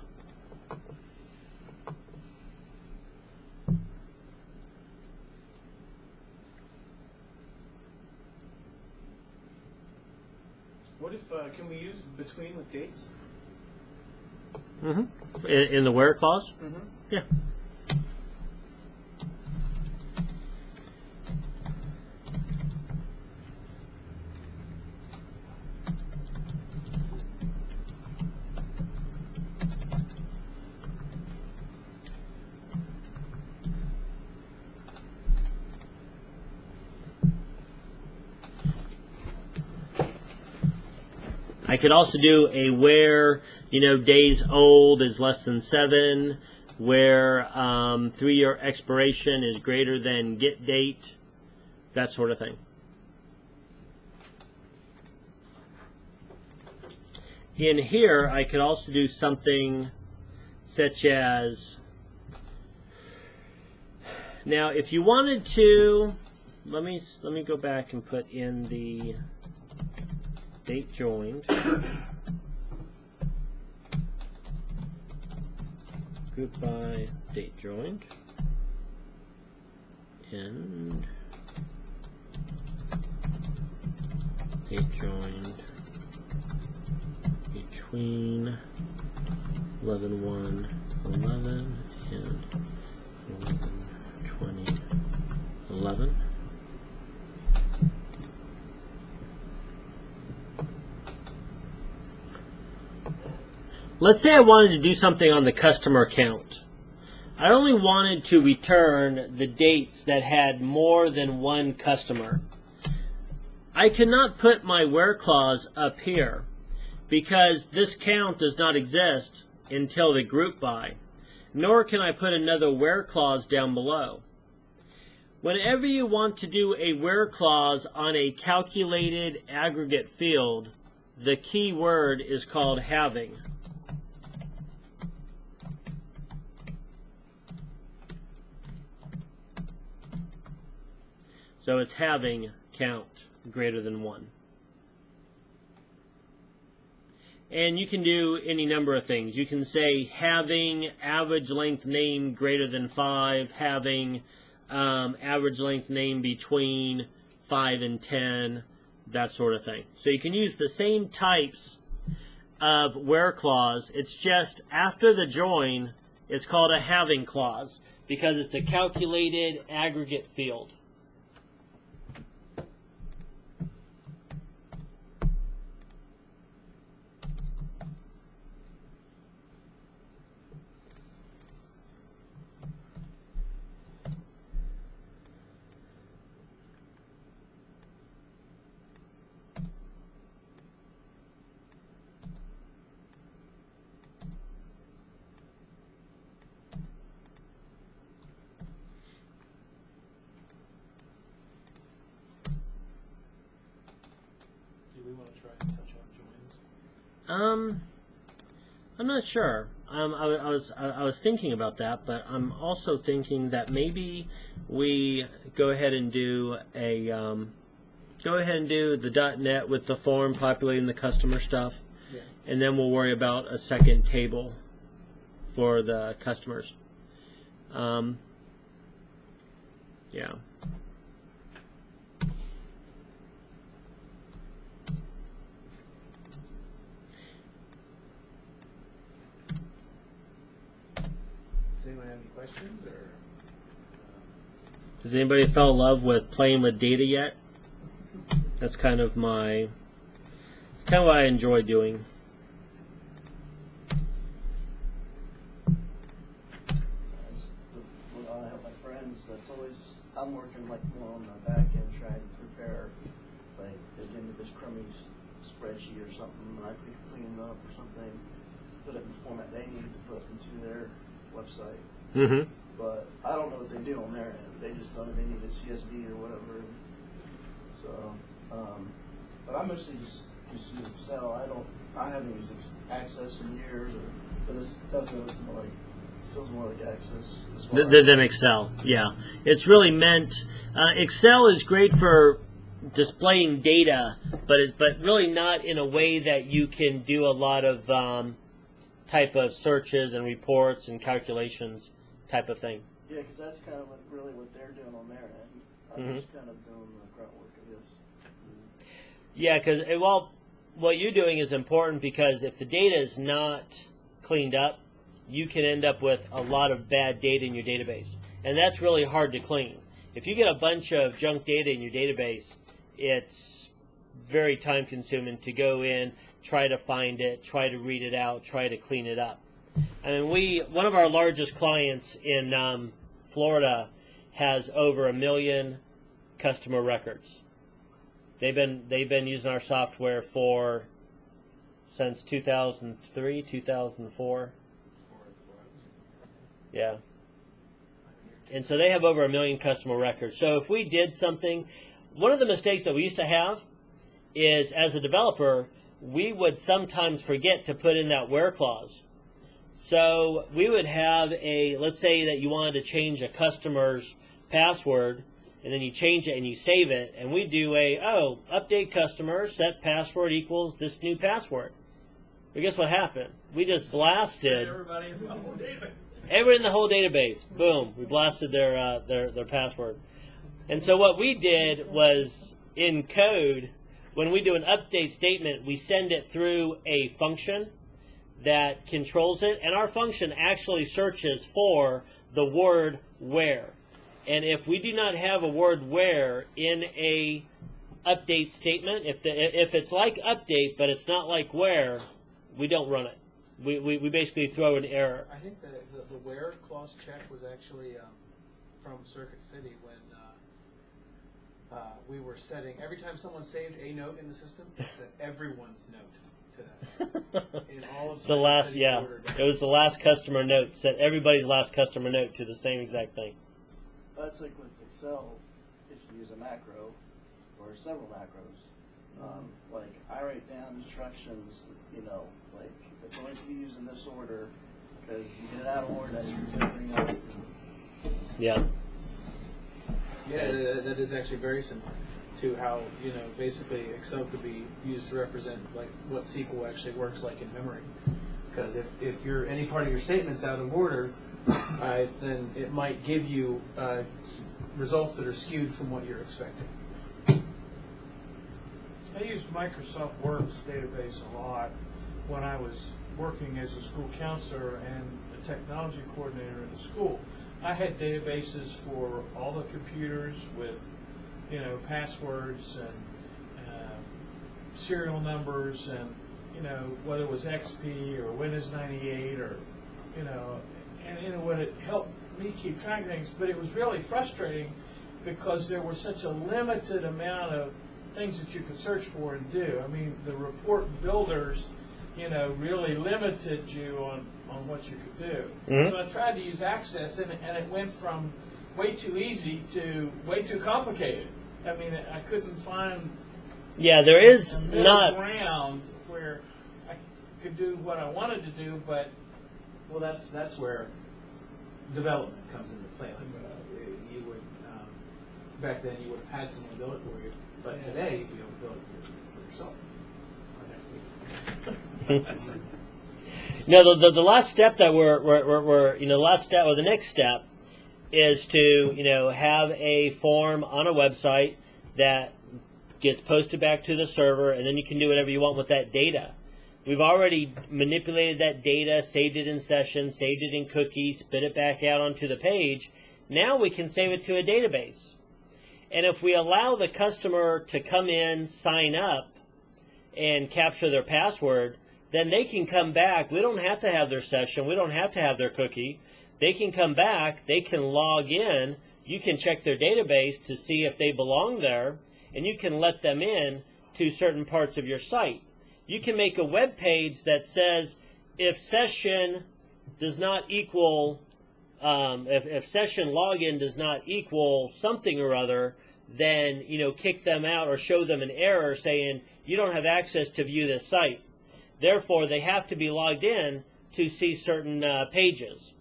What if can we use between with dates? In the where clause? Mm-hmm. Yeah. I could also do a where, days old is less than 7, where 3-year expiration is greater than get date, that sort of thing. in here, I could also do something such as, now if you wanted to, let me go back and put in the date joined. Group by date joined. And date joined between 11/1/11 and 11/20/11. Let's say I wanted to do something on the customer account. I only wanted to return the dates that had more than one customer. I cannot put my where clause up here because this count does not exist until the group by, nor can I put another where clause down below. Whenever you want to do a where clause on a calculated aggregate field, the key word is called having. So it's having count greater than 1. And you can do any number of things. You can say having average length name greater than 5, having average length name between 5 and 10, that sort of thing. So you can use the same types of where clause. It's just after the join, it's called a having clause because it's a calculated aggregate field. I'm not sure. I was thinking about that, but I'm also thinking that maybe we go ahead and do the .NET with the form populating the customer stuff, Yeah. and then we'll worry about a second table for the customers. Yeah. Does anyone have any questions, or? Does anybody fall in love with playing with data yet? That's kind of what I enjoy doing. When I help my friends, that's always, I'm working like more on the back end trying to prepare, like they give me this crummy spreadsheet or something, I could clean it up or something, put it in the format they need to put into their website. Mm-hmm. But I don't know what they do on their end. They just tell me they need a CSV or whatever. So, but I mostly just use Excel. I haven't used Access in years, but this stuff feels more like Access. Than Excel, yeah. It's really meant. Excel is great for displaying data, but really not in a way that you can do a lot of type of searches and reports and calculations type of thing. Yeah, because that's kind of really what they're doing on their end. I'm just kind of doing the grunt work, I guess. Yeah, because what you're doing is important because if the data is not cleaned up, you can end up with a lot of bad data in your database, and that's really hard to clean. If you get a bunch of junk data in your database, it's very time consuming to go in, try to find it, try to read it out, try to clean it up. I mean, one of our largest clients in Florida has over 1 million customer records. They've been using our software since 2003, 2004. Yeah. And so they have over 1 million customer records. So if we did something, one of the mistakes that we used to have is, as a developer, we would sometimes forget to put in that where clause. So we would have let's say that you wanted to change a customer's password, and then you change it and you save it, and we do update customer, set password equals this new password. But guess what happened? We just blasted Everybody in the whole database. everyone in the whole database. Boom, we blasted their password. And so what we did was, in code, when we do an update statement, we send it through a function that controls it, and our function actually searches for the word where. And if we do not have a word where in a update statement, if it's like update but it's not like where, we don't run it. We basically throw an error. I think the where clause check was actually from Circuit City when we were setting, every time someone saved a note in the system, it set everyone's note to that. In all of The last, City yeah, order. it was the last customer note, set everybody's last customer note to the same exact thing. That's like with Excel, if you use a macro or several macros. Like I write down instructions, like it's only to be used in this order because you get it out of order, that's refiguring out. Yeah. Yeah, that is actually very similar to how, basically Excel could be used to represent like what SQL actually works like in memory. Because if any part of your statement's out of order, then it might give you results that are skewed from what you're expecting. I used Microsoft Works database a lot when I was working as a school counselor and a technology coordinator in the school. I had databases for all the computers with, passwords and serial numbers and, whether it was XP or Windows 98 or, and it would help me keep track of things. But it was really frustrating because there was such a limited amount of things that you could search for and do. I mean, the report builders, really limited you on what you could do. Mm-hmm. So I tried to use Access, and it went from way too easy to way too complicated. I mean, I couldn't find Yeah, there is a middle not. ground where I could do what I wanted to do, but Well, that's where development comes into play. Like you would back then you would have had someone build it for you, but today you'd be able to build it for yourself. No, the last step that the next step is to have a form on a website that gets posted back to the server, and then you can do whatever you want with that data. We've already manipulated that data, saved it in session, saved it in cookies, spit it back out onto the page. Now we can save it to a database. And if we allow the customer to come in, sign up, and capture their password, then they can come back. We don't have to have their session. We don't have to have their cookie. They can come back. They can log in. You can check their database to see if they belong there, and you can let them in to certain parts of your site. You can make a web page that says if session does not equal, if session login does not equal something or other, then kick them out or show them an error saying you don't have access to view this site. Therefore, they have to be logged in to see certain pages.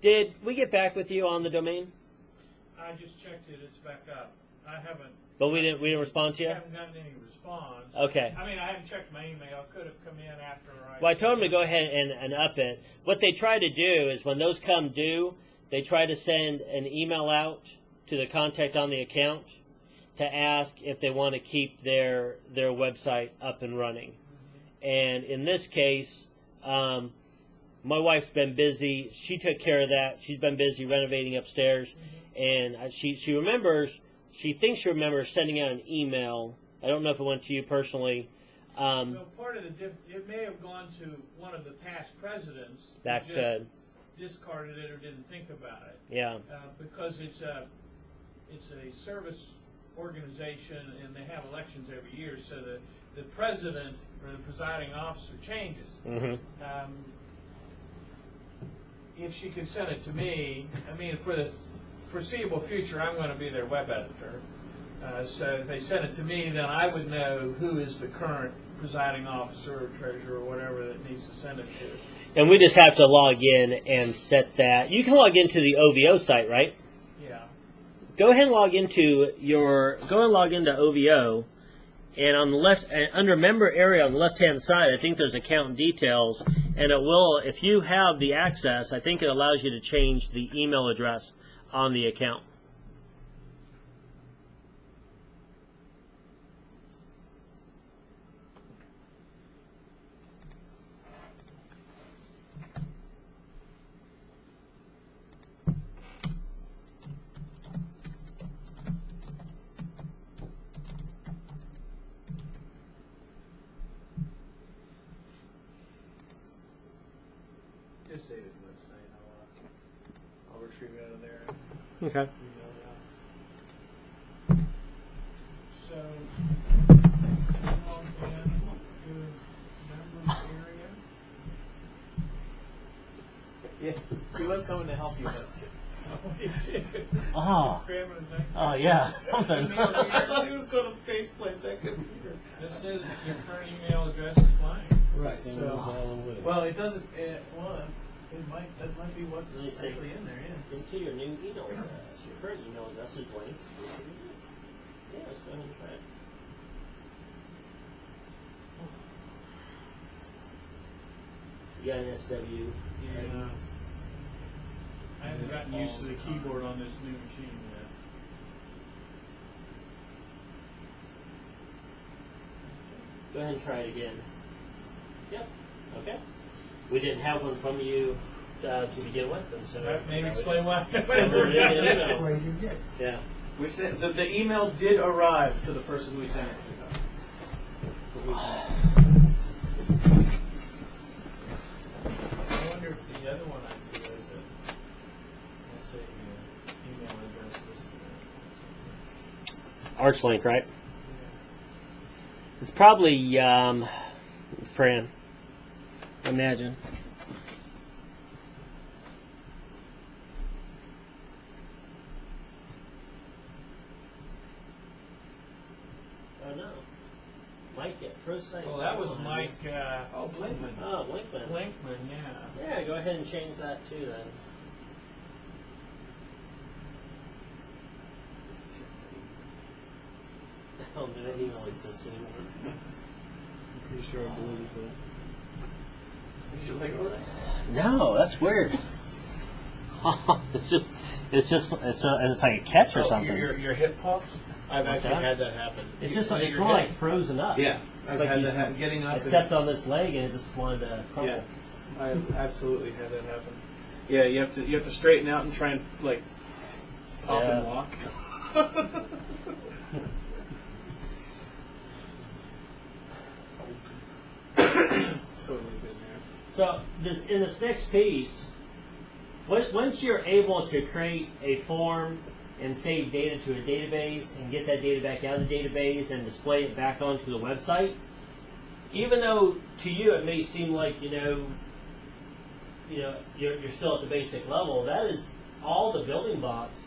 Did we get back with you on the domain? I just checked it. It's back up. I haven't. But we didn't respond to I you? haven't gotten any response. Okay. I mean, I haven't checked my email. Could have come in after I. Well, I told them to go ahead and up it. What they try to do is when those come due, they try to send an email out to the contact on the account to ask if they want to keep their website up and running. And in this case, my wife's been busy. She took care of that. She's been busy renovating upstairs. And she thinks she remembers sending out an email. I don't know if it went to you personally. Well, part of it may have gone to one of the past presidents. That who could. just discarded it or didn't think about it. Yeah. Because it's a service organization and they have elections every year, so the president or the presiding officer changes. Mm-hmm. If she could send it to me, I mean, for the foreseeable future, I'm going to be their web editor. So if they send it to me, then I would know who is the current presiding officer or treasurer or whatever that needs to send it to. And we just have to log in and set that. You can log into the OVO site, right? Yeah. Go ahead and log into OVO, and on the left, under member area on the left-hand side, I think there's account details, and it will, if you have the access, I think it allows you to change the email address on the account. Just save it to the website. I'll retrieve it out of there. Okay. So, log in to members area. Yeah, he was coming to help you, but Oh, oh yeah, something. I thought he was going to faceplant that computer. This says your current email address is blank. Right. So, well, it doesn't. That might be what's Really say- actually in there. Yeah. Into your new email address. Your current email address is blank. Yeah, let's go ahead and try it. You got an SW. Yeah. I haven't gotten used to the keyboard on this new machine yet. Go ahead and try it again. Yep. Okay. We didn't have one from you to begin with, and so That may explain why. Well, you get. Yeah. We sent the email did arrive to the person we sent it to. I wonder if the other one I do is let's say email address was ArchLink, right? It's probably Fran. I imagine. Oh no. Mike at ProSite. Well, that was Mike Oh, Blankman. Oh, Blinkman. Blankman, yeah. Yeah, go ahead and change that too then. Oh, no, that email exists anymore. I'm pretty sure I deleted that. Did you like that? No, that's weird. It's like a catch or something. Your hip pops? I've What's actually that? had that happen. It's just Your it's more hip- like frozen up. Yeah, I've Like had you that said, happen. Getting up. I and- stepped on this leg and it just wanted to crumble. Yeah, I've absolutely had that happen. Yeah, you have to straighten out and try and like hop and Yeah. walk. Totally been there. So in this next piece, once you're able to create a form and save data to a database and get that data back out of the database and display it back onto the website, even though to you it may seem like you're still at the basic level, that is all the building blocks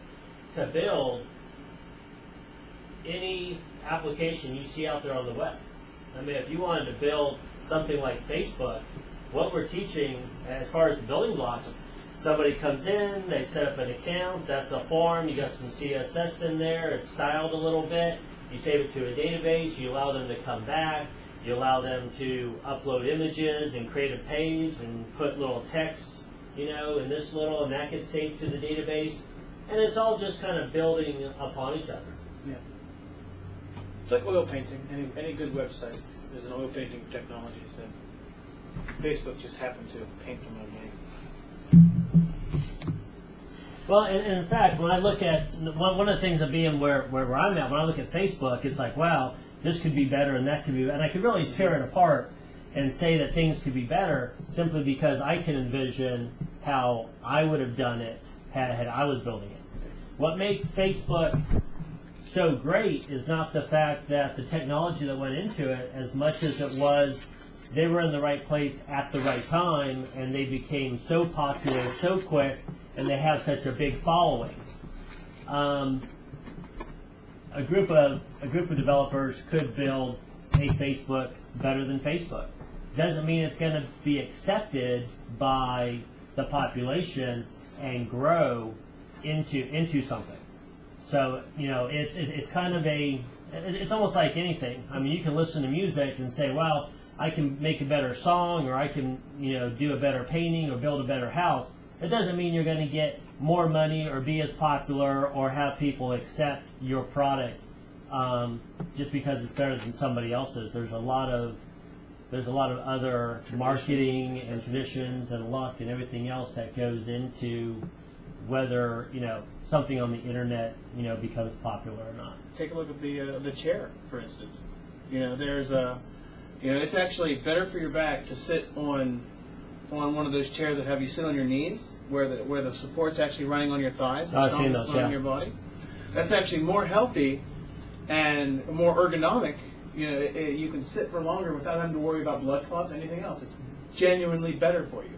to build any application you see out there on the web. I mean, if you wanted to build something like Facebook, what we're teaching as far as the building blocks, somebody comes in, they set up an account, that's a form, you got some CSS in there, it's styled a little bit, you save it to a database, you allow them to come back, you allow them to upload images and create a page and put little text, in this little, and that gets saved to the database, and it's all just kind of building upon each other. Yeah. It's like oil painting. Any good website, there's an oil painting technology. So Facebook just happened to paint them again. Well, and in fact, when I look at one of the things of being where I'm at, when I look at Facebook, it's like, wow, this could be better and that could be, and I could really tear it apart and say that things could be better simply because I can envision how I would have done it had I was building it. What made Facebook so great is not the fact that the technology that went into it, as much as it was they were in the right place at the right time, and they became so popular so quick, and they have such a big following. a group of developers could build a Facebook better than Facebook. Doesn't mean it's going to be accepted by the population and grow into something. So it's kind of it's almost like anything. I mean, you can listen to music and say, well, I can make a better song, or I can do a better painting or build a better house. It doesn't mean you're going to get more money or be as popular or have people accept your product just because it's better than somebody else's. There's a lot of other marketing and traditions and luck and everything else that goes into whether something on the internet becomes popular or not. Take a look at the chair, for instance. There's it's actually better for your back to sit on one of those chairs that have you sit on your knees, where the support's actually running on your thighs, the strong support on your body. That's actually more healthy and more ergonomic. You can sit for longer without having to worry about blood clots, anything else. It's genuinely better for you.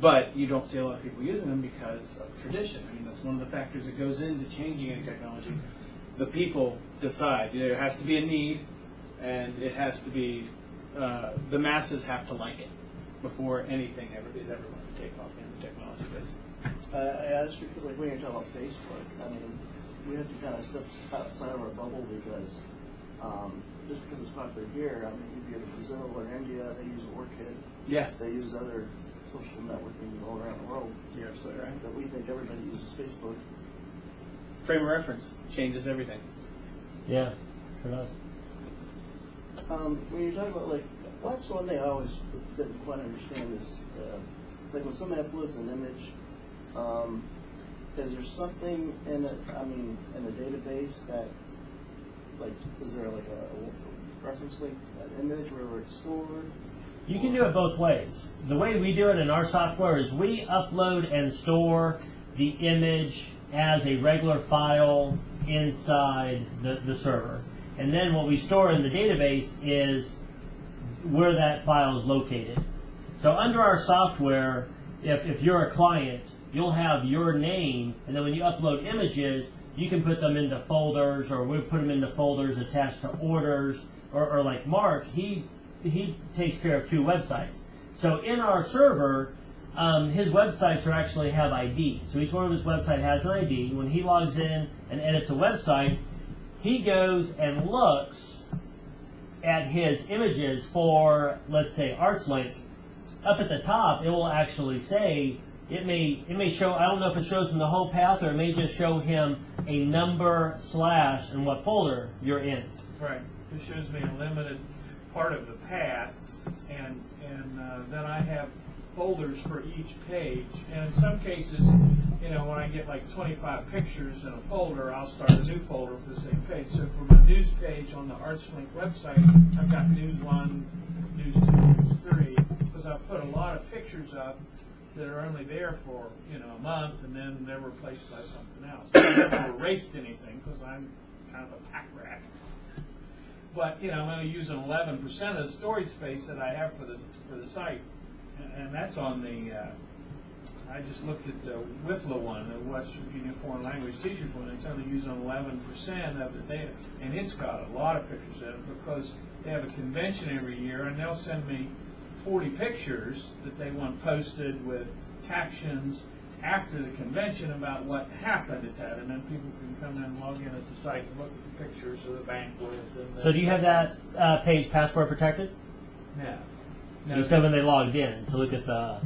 But you don't see a lot of people using them because of tradition. I mean, that's one of the factors that goes into changing any technology. The people decide. There has to be a need, and it has to be, the masses have to like it before anything is ever going to take off in the technology business. I just feel like when you're talking about Facebook, I mean, we have to kind of step outside of our bubble because just because it's popular here, I mean, you'd be in Brazil or India, they use Orchid. Yes. They use other social networking all around the world. You're absolutely right. But we think everybody uses Facebook. Frame of reference changes everything. Yeah, sure does. When you're talking about, like, that's one thing I always didn't quite understand is, like, when somebody uploads an image, is there something in it, I mean, in the database that, like, is there like a reference link to that image where it's stored? You can do it both ways. The way we do it in our software is we upload and store the image as a regular file inside the server. And then what we store in the database is where that file is located. So under our software, if you're a client, you'll have your name, and then when you upload images, you can put them into folders, or we put them into folders attached to orders, or like Mark, he takes care of 2 websites. So in our server, his websites actually have IDs. So each one of his websites has an ID. When he logs in and edits a website, he goes and looks at his images for, let's say, ArtsLink. Up at the top, it will actually say, it may show, I don't know if it shows him the whole path, or it may just show him a number / and what folder you're in. Right. It shows me a limited part of the path, and then I have folders for each page. And in some cases, when I get like 25 pictures in a folder, I'll start a new folder for the same page. So for my news page on the ArtsLink website, I've got News 1, News 2, News 3, because I've put a lot of pictures up that are only there for a month, and then they're replaced by something else. I never erased anything because I'm kind of a pack rat. But I'm only using 11% of the storage space that I have for the site, and that's on the. I just looked at the WIFLA one, the West Virginia Foreign Language Teachers one. It's only using 11% of the data, and it's got a lot of pictures in it because they have a convention every year, and they'll send me 40 pictures that they want posted with captions after the convention about what happened at that, and then people can come in and log in at the site and look at the pictures of the banquet. And So do you have that page password protected? No. You said when they logged in to look at the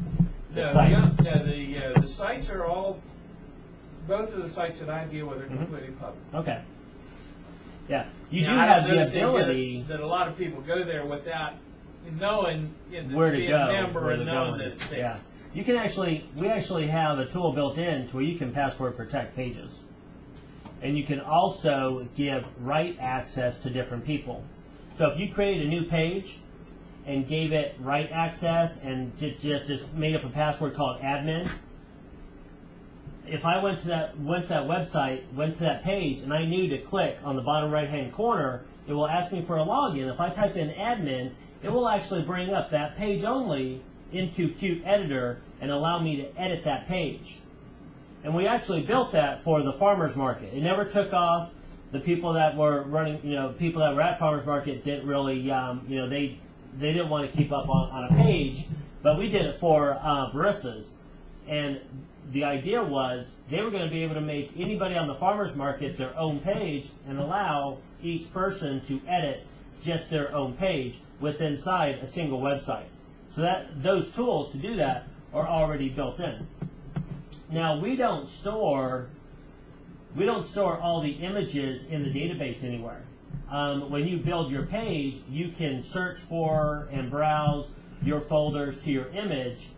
site. The sites are all, both of the sites that I deal with are completely public. Okay. Yeah, you do Now, I have don't know the ability that a lot of people go there without knowing where to being go, a member where and to knowing go. that it's there. Yeah, you can we actually have a tool built in to where you can password protect pages, and you can also give write access to different people. So if you created a new page and gave it write access and just made up a password called admin, if I went to that website, went to that page, and I knew to click on the bottom right-hand corner, it will ask me for a login. If I type in admin, it will actually bring up that page only into Qt Editor and allow me to edit that page. And we actually built that for the farmers market. It never took off. the people that were running, people that were at farmers market didn't really, they didn't want to keep up on a page, but we did it for baristas. And the idea was they were going to be able to make anybody on the farmers market their own page and allow each person to edit just their own page within inside a single website. So that those tools to do that are already built in. Now we don't store all the images in the database anywhere. When you build your page, you can search for and browse your folders to your image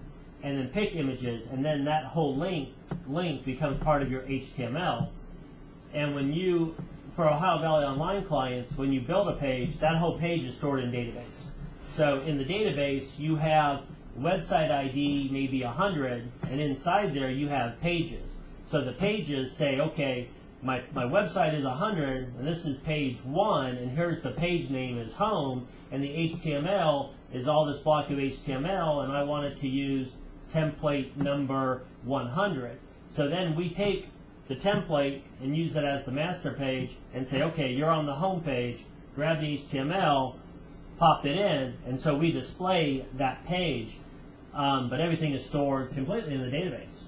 and then pick images, and then that whole link becomes part of your HTML. And when you, for Ohio Valley Online clients, when you build a page, that whole page is stored in database. So in the database, you have website ID maybe 100, and inside there you have pages. So the pages say, okay, my website is 100, and this is page 1, and here's the page name is home, and the HTML is all this block of HTML, and I want it to use template number 100. So then we take the template and use it as the master page and say, okay, you're on the home page, grab the HTML, pop it in, and so we display that page, but everything is stored completely in the database.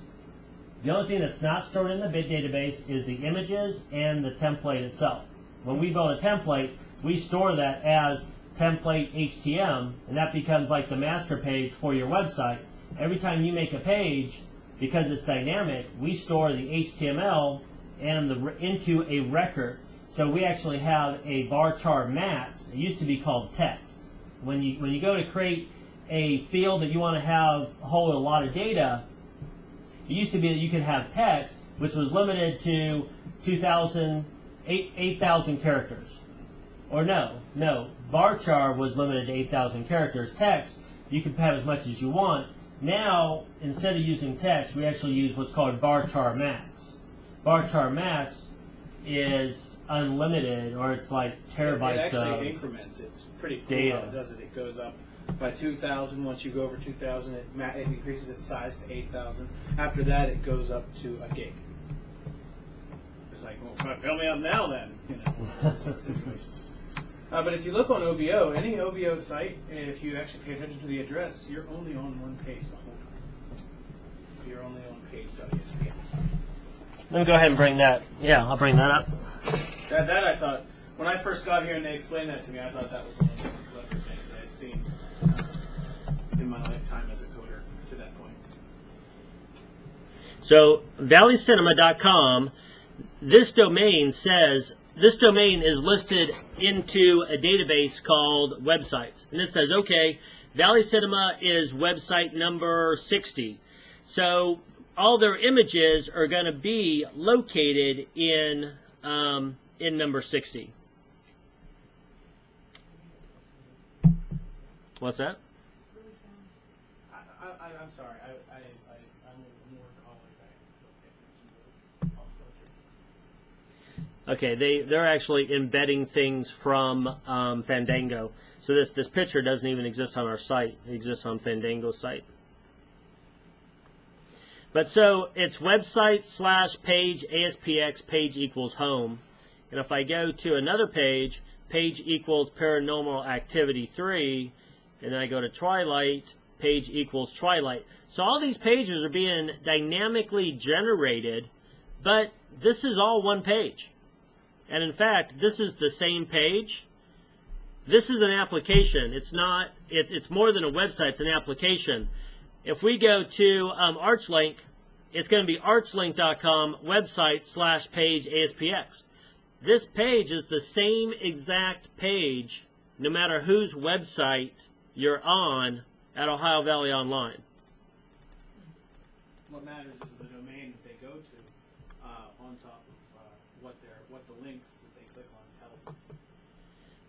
The only thing that's not stored in the bit database is the images and the template itself. When we build a template, we store that as template HTML, and that becomes like the master page for your website. Every time you make a page, because it's dynamic, we store the HTML and into a record. So we actually have a varchar max. It used to be called text. When you go to create a field that you want to hold a lot of data, it used to be that you could have text, which was limited to 8,000 characters. Or no, varchar was limited to 8,000 characters. Text, you could have as much as you want. Now, instead of using text, we actually use what's called varchar max. Varchar max is unlimited, or it's like terabytes it actually increments. It's pretty cool data. how it does it. It goes up by 2,000. Once you go over 2,000, it increases its size to 8,000. After that, it goes up to a gig. It's like, well, fill me up now then. But if you look on OVO, any OVO site, if you actually pay attention to the address, you're only on one page the whole time. You're only on page.espn. Let me go ahead and bring that. Yeah, I'll bring that up. That I thought, when I first got here and they explained that to me, I thought that was one of the clever things I had seen in my lifetime as a coder to that point. So, valleycinema.com, this domain is listed into a database called websites. And it says, okay, Valley Cinema is website number 60. So all their images are going to be located in number 60. What's that? I'm sorry. I'm more calling. Okay, they're actually embedding things from Fandango. So this picture doesn't even exist on our site. It exists on Fandango's site. But so it's website / page ASPX page equals home. And if I go to another page, page equals paranormal activity 3, and then I go to Twilight, page equals Twilight. So all these pages are being dynamically generated, but this is all one page. And in fact, this is the same page. This is an application. It's more than a website, it's an application. If we go to ArchLink, it's going to be archlink.com website / page ASPX. This page is the same exact page no matter whose website you're on at Ohio Valley Online. What matters is the domain that they go to on top of what the links that they click on tell them.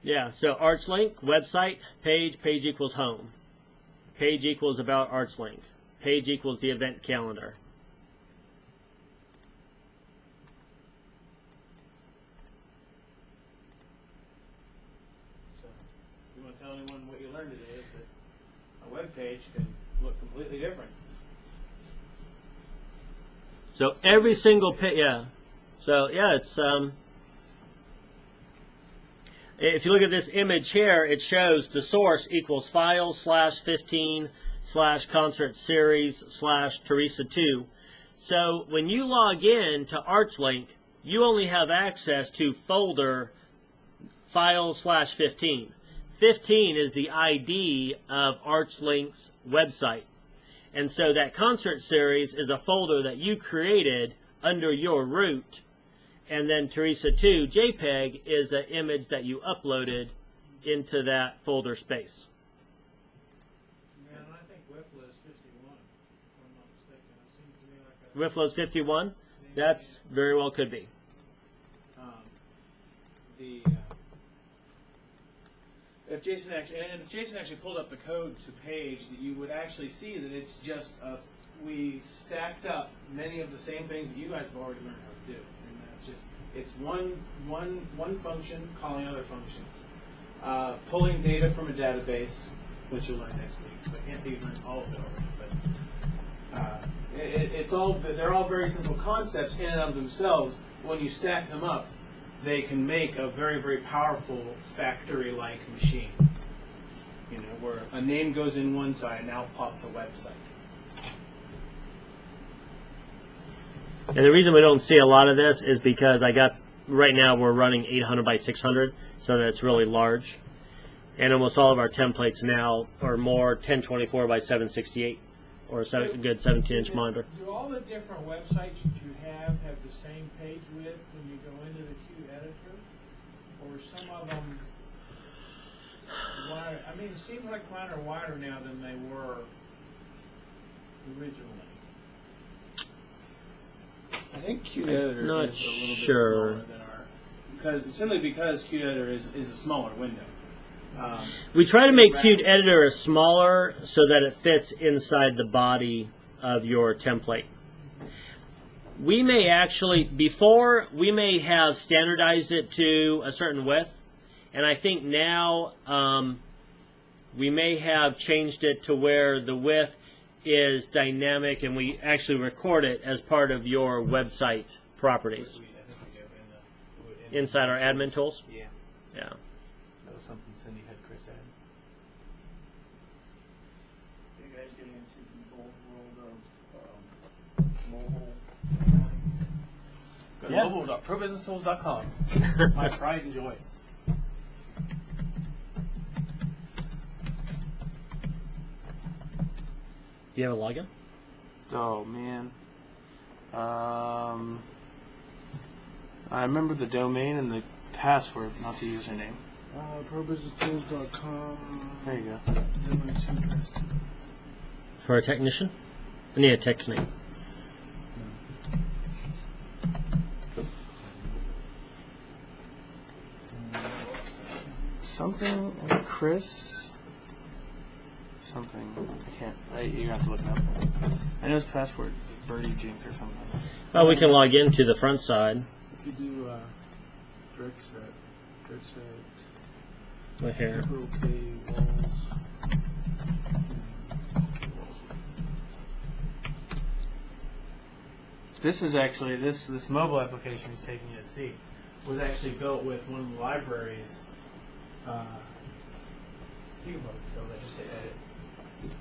Yeah, so ArchLink, website, page equals home. Page equals about ArchLink. Page equals the event calendar. So, if you want to tell anyone what you learned today is that a web page can look completely different. So every single page, yeah. So yeah, it's if you look at this image here, it shows the source equals files/15/concert series/Teresa2. So when you log in to ArchLink, you only have access to folder files/15. 15 is the ID of ArchLink's website. And so that concert series is a folder that you created under your root. And then Teresa2 JPEG is an image that you uploaded into that folder space. Yeah, and I think WIFLA is 51, if I'm not mistaken. It seems to me like a... WIFLA is 51? That's very well could be. If Jason actually pulled up the code to page, that you would actually see that it's just we stacked up many of the same things that you guys have already learned how to do, and that's just it's one function calling other functions, pulling data from a database, which you'll learn next week. So I can't say you've learned all of it already, but they're all very simple concepts in and of themselves. When you stack them up, they can make a very, very powerful factory-like machine. You know, where a name goes in one side and out pops a website. And the reason we don't see a lot of this is because right now we're running 800 by 600, so that's really large. And almost all of our templates now are more 1024 by 768, or a good 17-inch monitor. Do all the different websites that you have the same page width when you go into the Qt editor? Or some of them wider? I mean, it seems like mine are wider now than they were originally. I think Qt Editor Not is a little bit sure. smaller than because Qt Editor is a smaller window. We try to make Qt Editor smaller so that it fits inside the body of your template. We may actually, before, we may have standardized it to a certain width, and I think now we may have changed it to where the width is dynamic and we actually record it as part of your website properties. I think we do in Inside our admin tools? Yeah. Yeah. That was something Cindy had Chris add. You guys getting into the old world of mobile? Go to mobile.probusinesstools.com. My pride and joy. Do you have a login? Oh man. I remember the domain and the password, not the username. ProBusinessTools.com. There you go. Then it's interesting. For a technician? I need a tech's name. Something Chris. Something. I can't. You're gonna have to look it up. I know his password, Birdie Jinx or something. Oh, we can log into the front side. If you do direct set, Right here. OK walls. This is actually this mobile application he's taking you to see was actually built with one of the libraries. So let's just say edit.